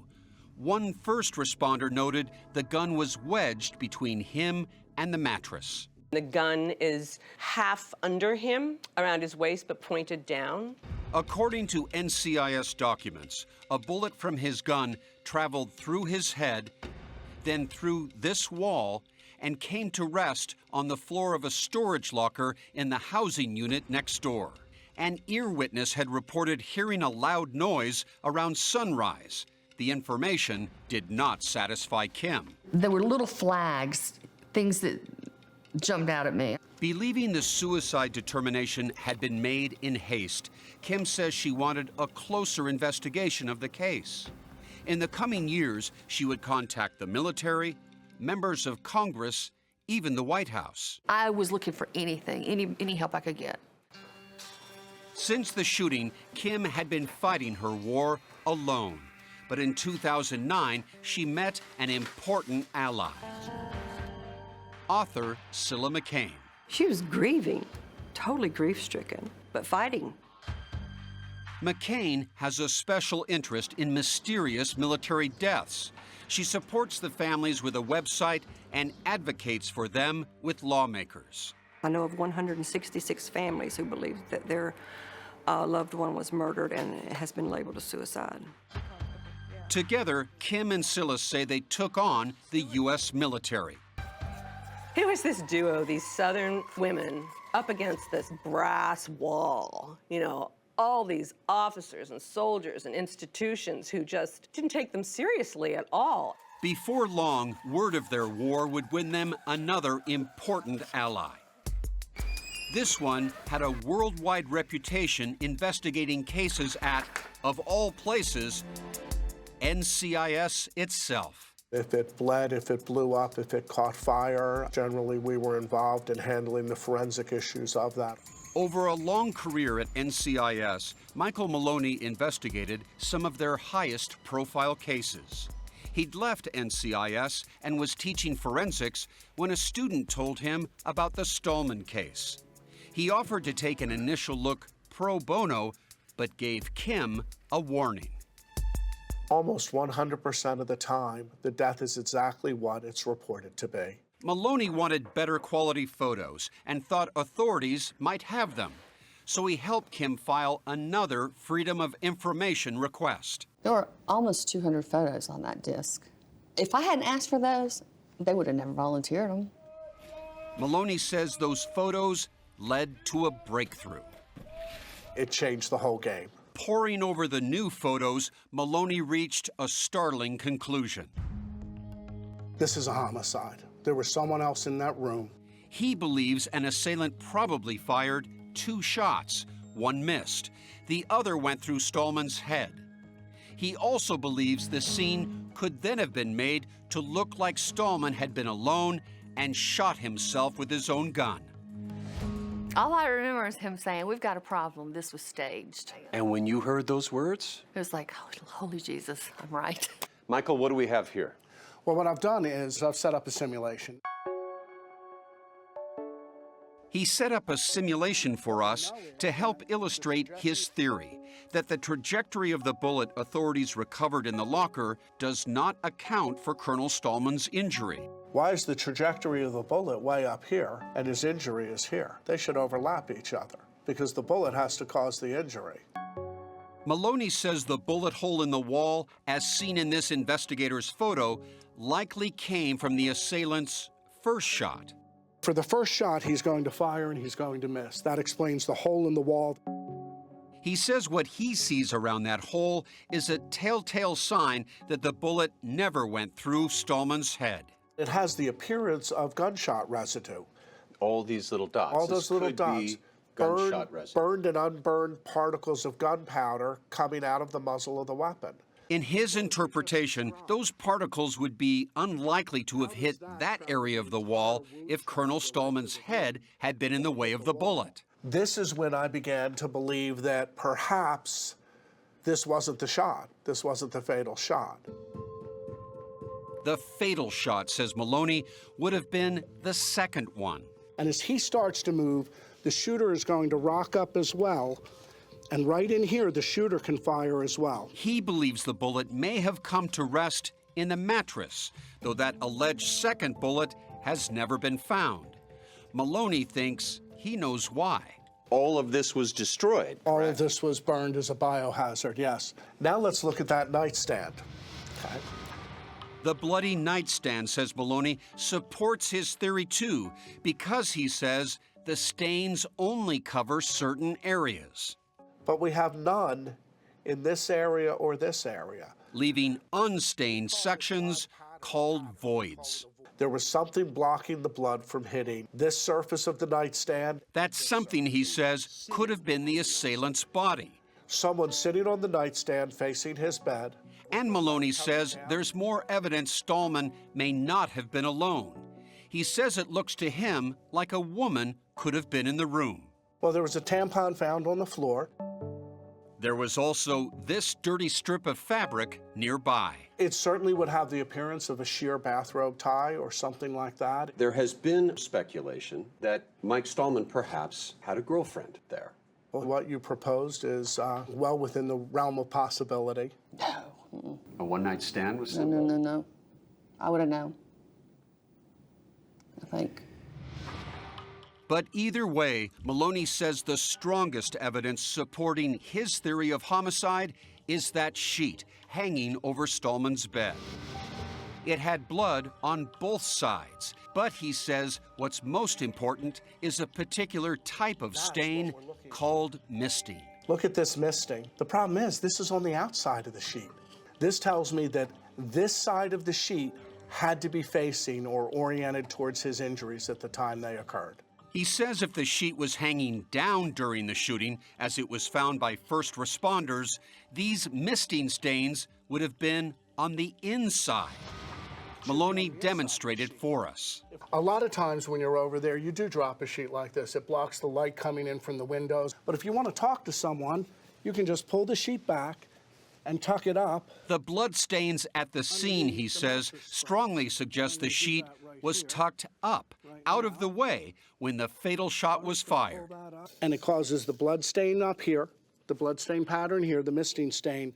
One first responder noted the gun was wedged between him and the mattress. The gun is half under him, around his waist, but pointed down. According to NCIS documents, a bullet from his gun traveled through his head, then through this wall, and came to rest on the floor of a storage locker in the housing unit next door. An ear witness had reported hearing a loud noise around sunrise. The information did not satisfy Kim. There were little flags, things that jumped out at me. Believing the suicide determination had been made in haste, Kim says she wanted a closer investigation of the case. In the coming years, she would contact the military, members of Congress, even the White House. I was looking for anything, any help I could get. Since the shooting, Kim had been fighting her war alone. But in 2009, she met an important ally, author Cilla McCain. She was grieving, totally grief-stricken, but fighting. McCain has a special interest in mysterious military deaths. She supports the families with a website and advocates for them with lawmakers. I know of 166 families who believe that their loved one was murdered and has been labeled a suicide. Together, Kim and Cilla say they took on the U.S. military. It was this duo, these Southern women, up against this brass wall. You know, all these officers and soldiers and institutions who just didn't take them seriously at all. Before long, word of their war would win them another important ally. This one had a worldwide reputation investigating cases at, of all places, NCIS itself. If it bled, if it blew up, if it caught fire, generally we were involved in handling the forensic issues of that. Over a long career at NCIS, Michael Maloney investigated some of their highest profile cases. He'd left NCIS and was teaching forensics when a student told him about the Stallman case. He offered to take an initial look pro bono, but gave Kim a warning. Almost 100% of the time, the death is exactly what it's reported to be. Maloney wanted better quality photos and thought authorities might have them. So he helped Kim file another Freedom of Information request. There were almost 200 photos on that disc. If I hadn't asked for those, they would have never volunteered them. Maloney says those photos led to a breakthrough. It changed the whole game. Poring over the new photos, Maloney reached a startling conclusion. This is a homicide. There was someone else in that room. He believes an assailant probably fired 2 shots. One missed. The other went through Stallman's head. He also believes the scene could then have been made to look like Stallman had been alone and shot himself with his own gun. All I remember is him saying, "We've got a problem. This was staged." And when you heard those words? It was like, holy Jesus, I'm right. Michael, what do we have here? Well, what I've done is I've set up a simulation. He set up a simulation for us to help illustrate his theory that the trajectory of the bullet authorities recovered in the locker does not account for Colonel Stallman's injury. Why is the trajectory of the bullet way up here and his injury is here? They should overlap each other because the bullet has to cause the injury. Maloney says the bullet hole in the wall, as seen in this investigator's photo, likely came from the assailant's first shot. For the first shot, he's going to fire and he's going to miss. That explains the hole in the wall. He says what he sees around that hole is a telltale sign that the bullet never went through Stallman's head. It has the appearance of gunshot residue. All these little dots. All those little dots. Gunshot residue. Burned and unburned particles of gunpowder coming out of the muzzle of the weapon. In his interpretation, those particles would be unlikely to have hit that area of the wall if Colonel Stallman's head had been in the way of the bullet. This is when I began to believe that perhaps this wasn't the shot. This wasn't the fatal shot. The fatal shot, says Maloney, would have been the second one. And as he starts to move, the shooter is going to rock up as well. And right in here, the shooter can fire as well. He believes the bullet may have come to rest in the mattress, though that alleged second bullet has never been found. Maloney thinks he knows why. All of this was destroyed. All of this was burned as a biohazard, yes. Now let's look at that nightstand. Okay. The bloody nightstand, says Maloney, supports his theory too, because he says the stains only cover certain areas. But we have none in this area or this area. Leaving unstained sections called voids. There was something blocking the blood from hitting this surface of the nightstand. That something, he says, could have been the assailant's body. Someone sitting on the nightstand facing his bed. And Maloney says there's more evidence Stallman may not have been alone. He says it looks to him like a woman could have been in the room. Well, there was a tampon found on the floor. There was also this dirty strip of fabric nearby. It certainly would have the appearance of a sheer bathrobe tie or something like that. There has been speculation that Mike Stallman perhaps had a girlfriend there. Well, what you proposed is well within the realm of possibility. No. A one-night stand was No. I would have known. I think. But either way, Maloney says the strongest evidence supporting his theory of homicide is that sheet hanging over Stallman's bed. It had blood on both sides, but he says what's most important is a particular type of stain called misting. Look at this misting. The problem is this is on the outside of the sheet. This tells me that this side of the sheet had to be facing or oriented towards his injuries at the time they occurred. He says if the sheet was hanging down during the shooting, as it was found by first responders, these misting stains would have been on the inside. Maloney demonstrated for us. A lot of times when you're over there, you do drop a sheet like this. It blocks the light coming in from the windows. But if you want to talk to someone, you can just pull the sheet back and tuck it up. The blood stains at the scene, he says, strongly suggest the sheet was tucked up, out of the way, when the fatal shot was fired. And it causes the blood stain up here, the blood stain pattern here, the misting stain,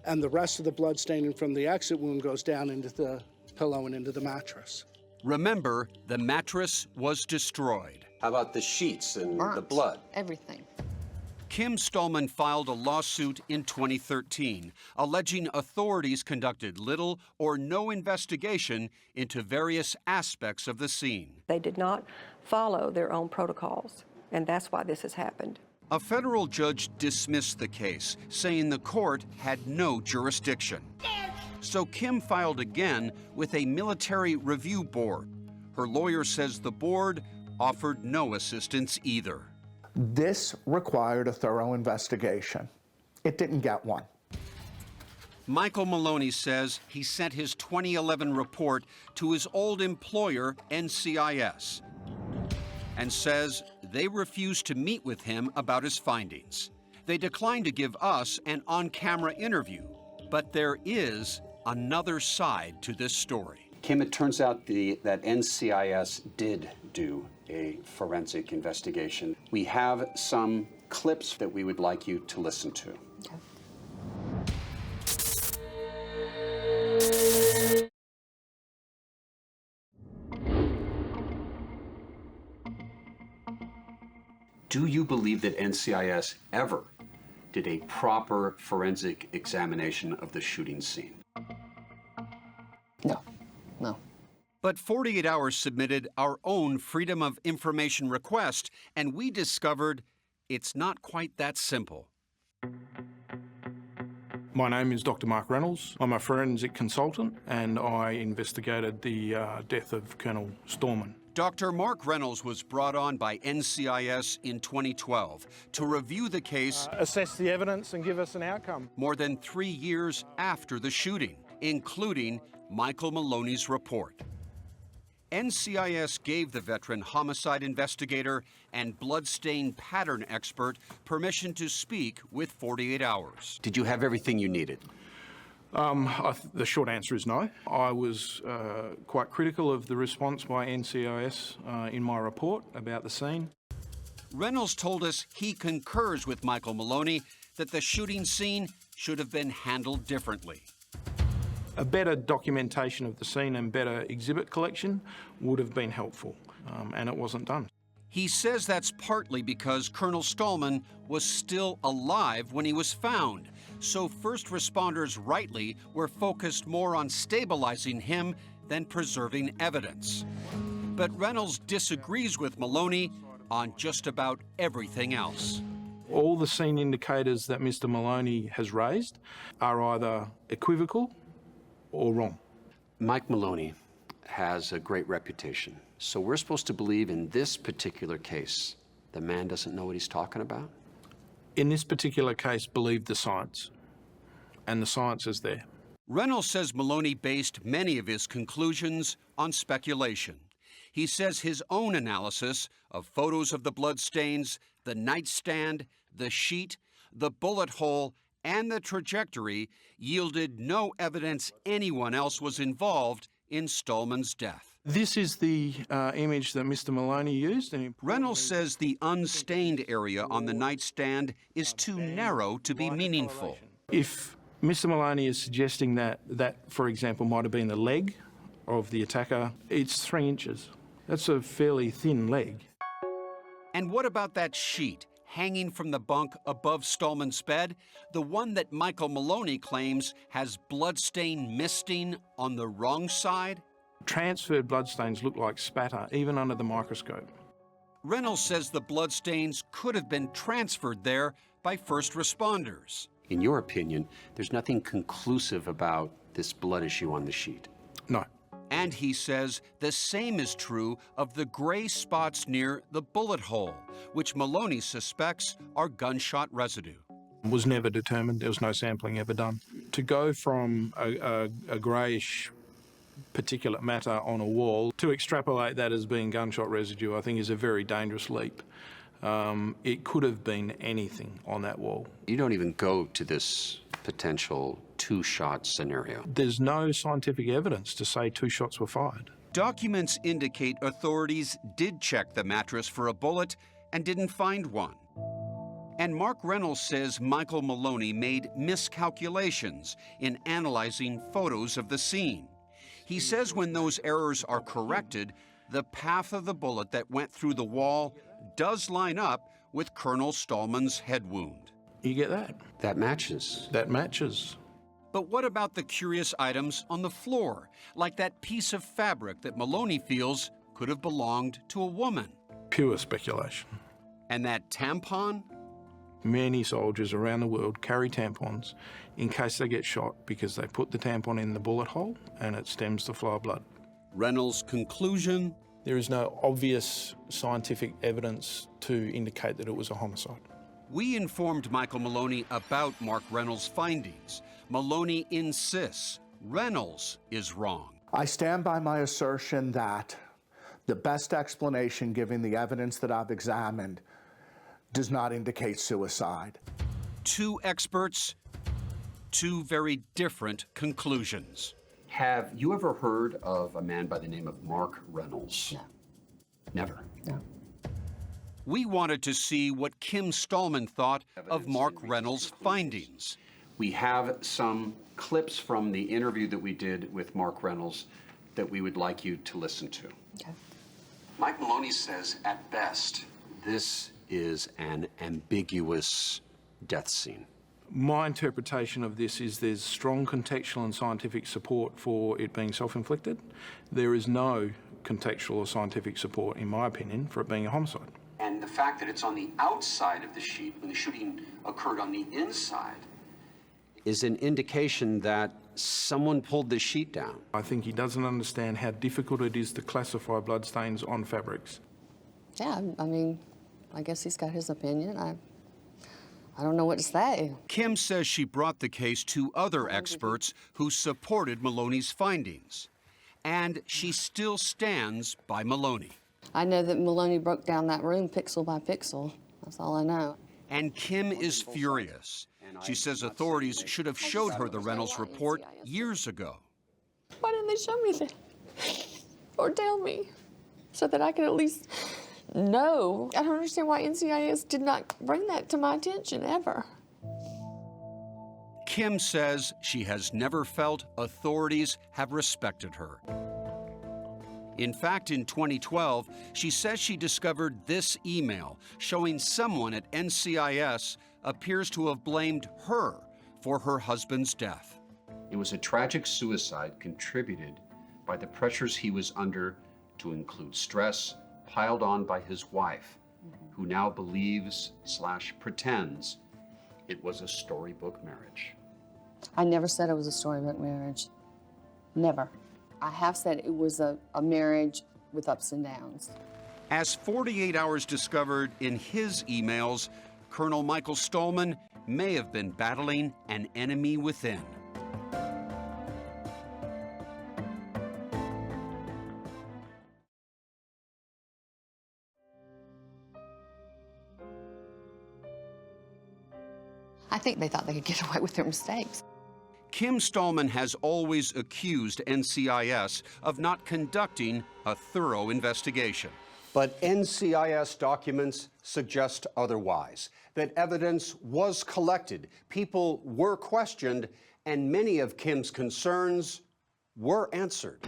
and the rest of the blood staining from the exit wound goes down into the pillow and into the mattress. Remember, the mattress was destroyed. How about the sheets and the blood? Everything. Kim Stallman filed a lawsuit in 2013, alleging authorities conducted little or no investigation into various aspects of the scene. They did not follow their own protocols, and that's why this has happened. A federal judge dismissed the case, saying the court had no jurisdiction. So Kim filed again with a military review board. Her lawyer says the board offered no assistance either. This required a thorough investigation. It didn't get one. Michael Maloney says he sent his 2011 report to his old employer, NCIS, and says they refused to meet with him about his findings. They declined to give us an on-camera interview, but there is another side to this story. Kim, it turns out that NCIS did do a forensic investigation. We have some clips that we would like you to listen to. Do you believe that NCIS ever did a proper forensic examination of the shooting scene? No. But 48 Hours submitted our own Freedom of Information request, and we discovered it's not quite that simple. My name is Dr. Mark Reynolds. I'm a forensic consultant, and I investigated the death of Colonel Stallman. Dr. Mark Reynolds was brought on by NCIS in 2012 to review the case, Assess the evidence and give us an outcome. more than 3 years after the shooting, including Michael Maloney's report. NCIS gave the veteran homicide investigator and bloodstain pattern expert permission to speak with 48 Hours. Did you have everything you needed? The short answer is no. I was quite critical of the response by NCIS in my report about the scene. Reynolds told us he concurs with Michael Maloney that the shooting scene should have been handled differently. A better documentation of the scene and better exhibit collection would have been helpful, and it wasn't done. He says that's partly because Colonel Stallman was still alive when he was found, so first responders rightly were focused more on stabilizing him than preserving evidence. But Reynolds disagrees with Maloney on just about everything else. All the scene indicators that Mr. Maloney has raised are either equivocal or wrong. Mike Maloney has a great reputation, so we're supposed to believe in this particular case the man doesn't know what he's talking about? In this particular case, believe the science, and the science is there. Reynolds says Maloney based many of his conclusions on speculation. He says his own analysis of photos of the bloodstains, the nightstand, the sheet, the bullet hole, and the trajectory yielded no evidence anyone else was involved in Stallman's death. This is the image that Mr. Maloney used. Reynolds says the unstained area on the nightstand is too narrow to be meaningful. If Mr. Maloney is suggesting that, for example, might have been the leg of the attacker, it's 3 inches. That's a fairly thin leg. And what about that sheet hanging from the bunk above Stallman's bed, the one that Michael Maloney claims has bloodstain misting on the wrong side? Transferred bloodstains look like spatter, even under the microscope. Reynolds says the bloodstains could have been transferred there by first responders. In your opinion, there's nothing conclusive about this blood issue on the sheet? No. And he says the same is true of the gray spots near the bullet hole, which Maloney suspects are gunshot residue. Was never determined. There was no sampling ever done. To go from a greyish particulate matter on a wall to extrapolate that as being gunshot residue, I think is a very dangerous leap. It could have been anything on that wall. You don't even go to this potential 2-shot scenario. There's no scientific evidence to say 2 shots were fired. Documents indicate authorities did check the mattress for a bullet and didn't find one. And Mark Reynolds says Michael Maloney made miscalculations in analyzing photos of the scene. He says when those errors are corrected, the path of the bullet that went through the wall does line up with Colonel Stallman's head wound. You get that? That matches. That matches. But what about the curious items on the floor, like that piece of fabric that Maloney feels could have belonged to a woman? Pure speculation. And that tampon? Many soldiers around the world carry tampons in case they get shot because they put the tampon in the bullet hole and it stems the flow of blood. Reynolds' conclusion? There is no obvious scientific evidence to indicate that it was a homicide. We informed Michael Maloney about Mark Reynolds' findings. Maloney insists Reynolds is wrong. I stand by my assertion that the best explanation, given the evidence that I've examined, does not indicate suicide. 2 experts, 2 very different conclusions. Have you ever heard of a man by the name of Mark Reynolds? No. Never? No. We wanted to see what Kim Stallman thought of Mark Reynolds' findings. We have some clips from the interview that we did with Mark Reynolds that we would like you to listen to. Okay. Mike Maloney says, at best, this is an ambiguous death scene. My interpretation of this is there's strong contextual and scientific support for it being self-inflicted. There is no contextual or scientific support, in my opinion, for it being a homicide. And the fact that it's on the outside of the sheet when the shooting occurred on the inside is an indication that someone pulled the sheet down. I think he doesn't understand how difficult it is to classify bloodstains on fabrics. Yeah, I mean, I guess he's got his opinion. I don't know what to say. Kim says she brought the case to other experts who supported Maloney's findings. And she still stands by Maloney. I know that Maloney broke down that room pixel by pixel. That's all I know. And Kim is furious. She says authorities should have showed her the Reynolds report years ago. Why didn't they show me that? Or tell me? So that I could at least know. I don't understand why NCIS did not bring that to my attention ever. Kim says she has never felt authorities have respected her. In fact, in 2012, she says she discovered this email showing someone at NCIS appears to have blamed her for her husband's death. It was a tragic suicide contributed by the pressures he was under, to include stress piled on by his wife, who now believes/pretends it was a storybook marriage. I never said it was a storybook marriage. Never. I have said it was a marriage with ups and downs. As 48 Hours discovered in his emails, Colonel Michael Stallman may have been battling an enemy within. think they thought they could get away with their mistakes. Kim Stallman has always accused NCIS of not conducting a thorough investigation. But NCIS documents suggest otherwise, that evidence was collected, people were questioned, and many of Kim's concerns were answered.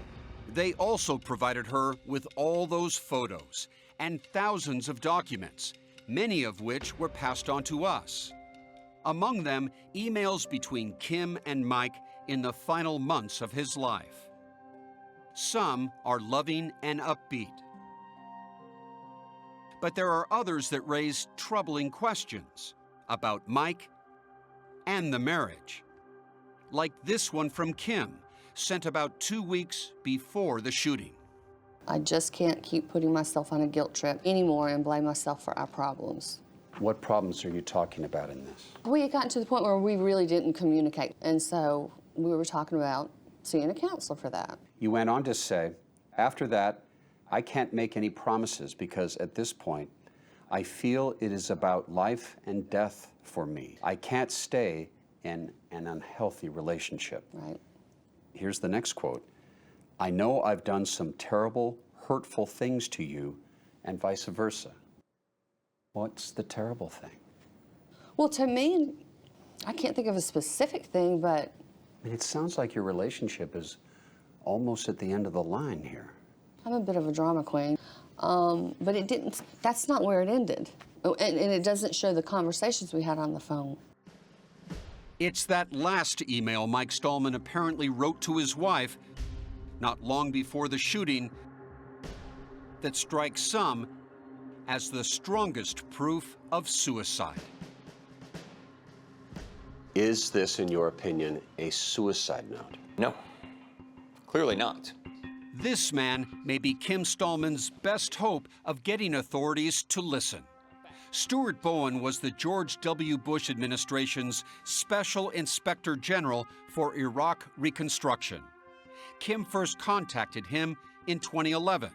They also provided her with all those photos and thousands of documents, many of which were passed on to us. Among them, emails between Kim and Mike in the final months of his life. Some are loving and upbeat. But there are others that raise troubling questions about Mike and the marriage. Like this one from Kim, sent about 2 weeks before the shooting. I just can't keep putting myself on a guilt trip anymore and blame myself for our problems. What problems are you talking about in this? We had gotten to the point where we really didn't communicate, and so we were talking about seeing a counselor for that. You went on to say, after that, I can't make any promises because at this point, I feel it is about life and death for me. I can't stay in an unhealthy relationship. Right. Here's the next quote. I know I've done some terrible, hurtful things to you, and vice versa. What's the terrible thing? Well, to me, I can't think of a specific thing, but... I mean, it sounds like your relationship is almost at the end of the line here. I'm a bit of a drama queen, but it didn't, that's not where it ended. Oh, and it doesn't show the conversations we had on the phone. It's that last email Mike Stallman apparently wrote to his wife not long before the shooting that strikes some as the strongest proof of suicide. Is this, in your opinion, a suicide note? No, clearly not. This man may be Kim Stallman's best hope of getting authorities to listen. Stuart Bowen was the George W. Bush administration's Special Inspector General for Iraq Reconstruction. Kim first contacted him in 2011.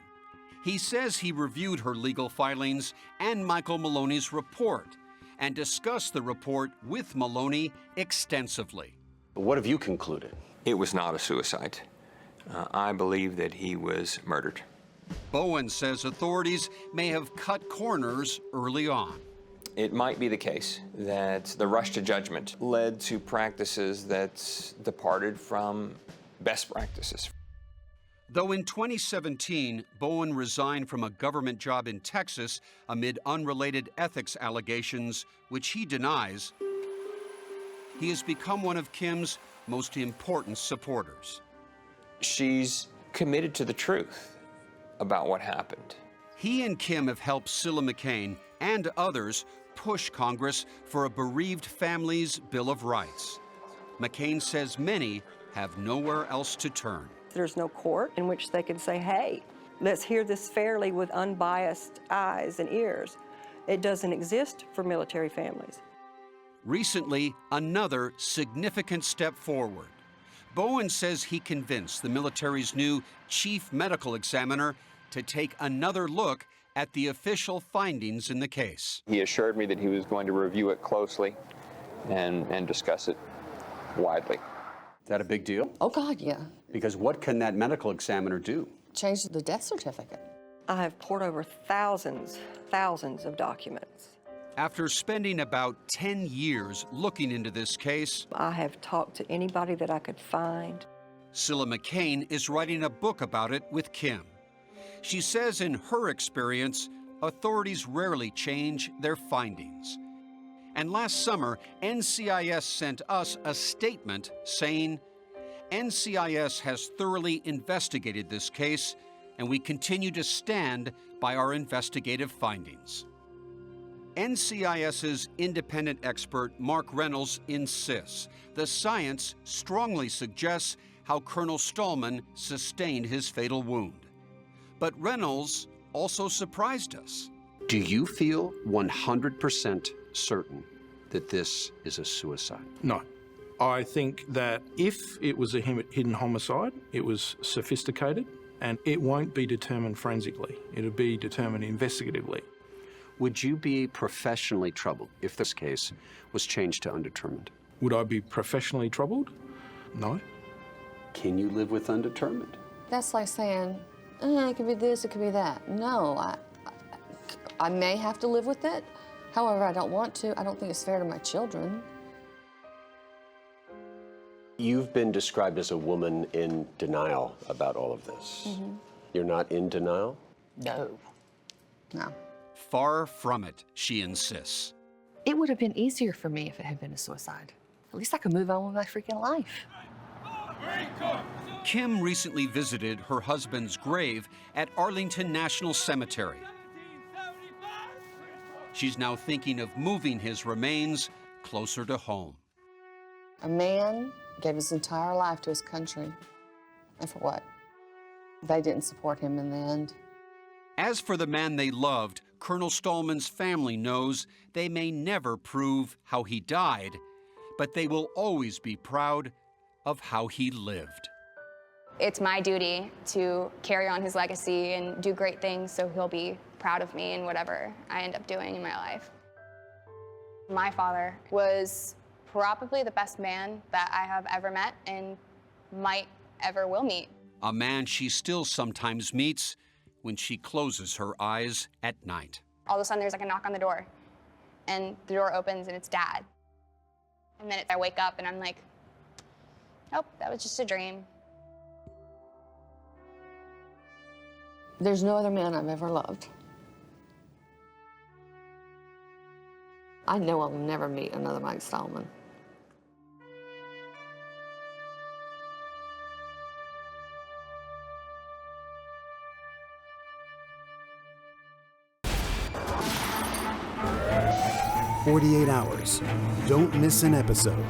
He says he reviewed her legal filings and Michael Maloney's report and discussed the report with Maloney extensively. What have you concluded? It was not a suicide. I believe that he was murdered. Bowen says authorities may have cut corners early on. It might be the case that the rush to judgment led to practices that departed from best practices. Though in 2017, Bowen resigned from a government job in Texas amid unrelated ethics allegations, which he denies, he has become one of Kim's most important supporters. She's committed to the truth about what happened. He and Kim have helped Cilla McCain and others push Congress for a bereaved families' Bill of Rights. McCain says many have nowhere else to turn. There's no court in which they can say, hey, let's hear this fairly with unbiased eyes and ears. It doesn't exist for military families. Recently, another significant step forward. Bowen says he convinced the military's new chief medical examiner to take another look at the official findings in the case. He assured me that he was going to review it closely and discuss it widely. Is that a big deal? Oh, God, yeah. Because what can that medical examiner do? Change the death certificate. I have poured over thousands of documents. After spending about 10 years looking into this case, I have talked to anybody that I could find. Cilla McCain is writing a book about it with Kim. She says in her experience, authorities rarely change their findings. And last summer, NCIS sent us a statement saying, NCIS has thoroughly investigated this case, and we continue to stand by our investigative findings. NCIS's independent expert Mark Reynolds insists the science strongly suggests how Colonel Stallman sustained his fatal wound. But Reynolds also surprised us. Do you feel 100% certain that this is a suicide? No. I think that if it was a hidden homicide, it was sophisticated, and it won't be determined forensically. It'll be determined investigatively. Would you be professionally troubled if this case was changed to undetermined? Would I be professionally troubled? No. Can you live with undetermined? That's like saying, it could be this, it could be that. No, I may have to live with it. However, I don't want to. I don't think it's fair to my children. You've been described as a woman in denial about all of this. You're not in denial? No. No. Far from it, she insists. It would have been easier for me if it had been a suicide. At least I could move on with my freaking life. Kim recently visited her husband's grave at Arlington National Cemetery. She's now thinking of moving his remains closer to home. A man gave his entire life to his country. And for what? They didn't support him in the end. As for the man they loved, Colonel Stallman's family knows they may never prove how he died, but they will always be proud of how he lived. It's my duty to carry on his legacy and do great things so he'll be proud of me in whatever I end up doing in my life. My father was probably the best man that I have ever met and might ever will meet. A man she still sometimes meets when she closes her eyes at night. All of a sudden there's like a knock on the door and the door opens and it's Dad. And then I wake up and I'm like, nope, that was just a dream. There's no other man I've ever loved. I know I'll never meet another Mike Stallman. "48 Hours." Don't miss an episode.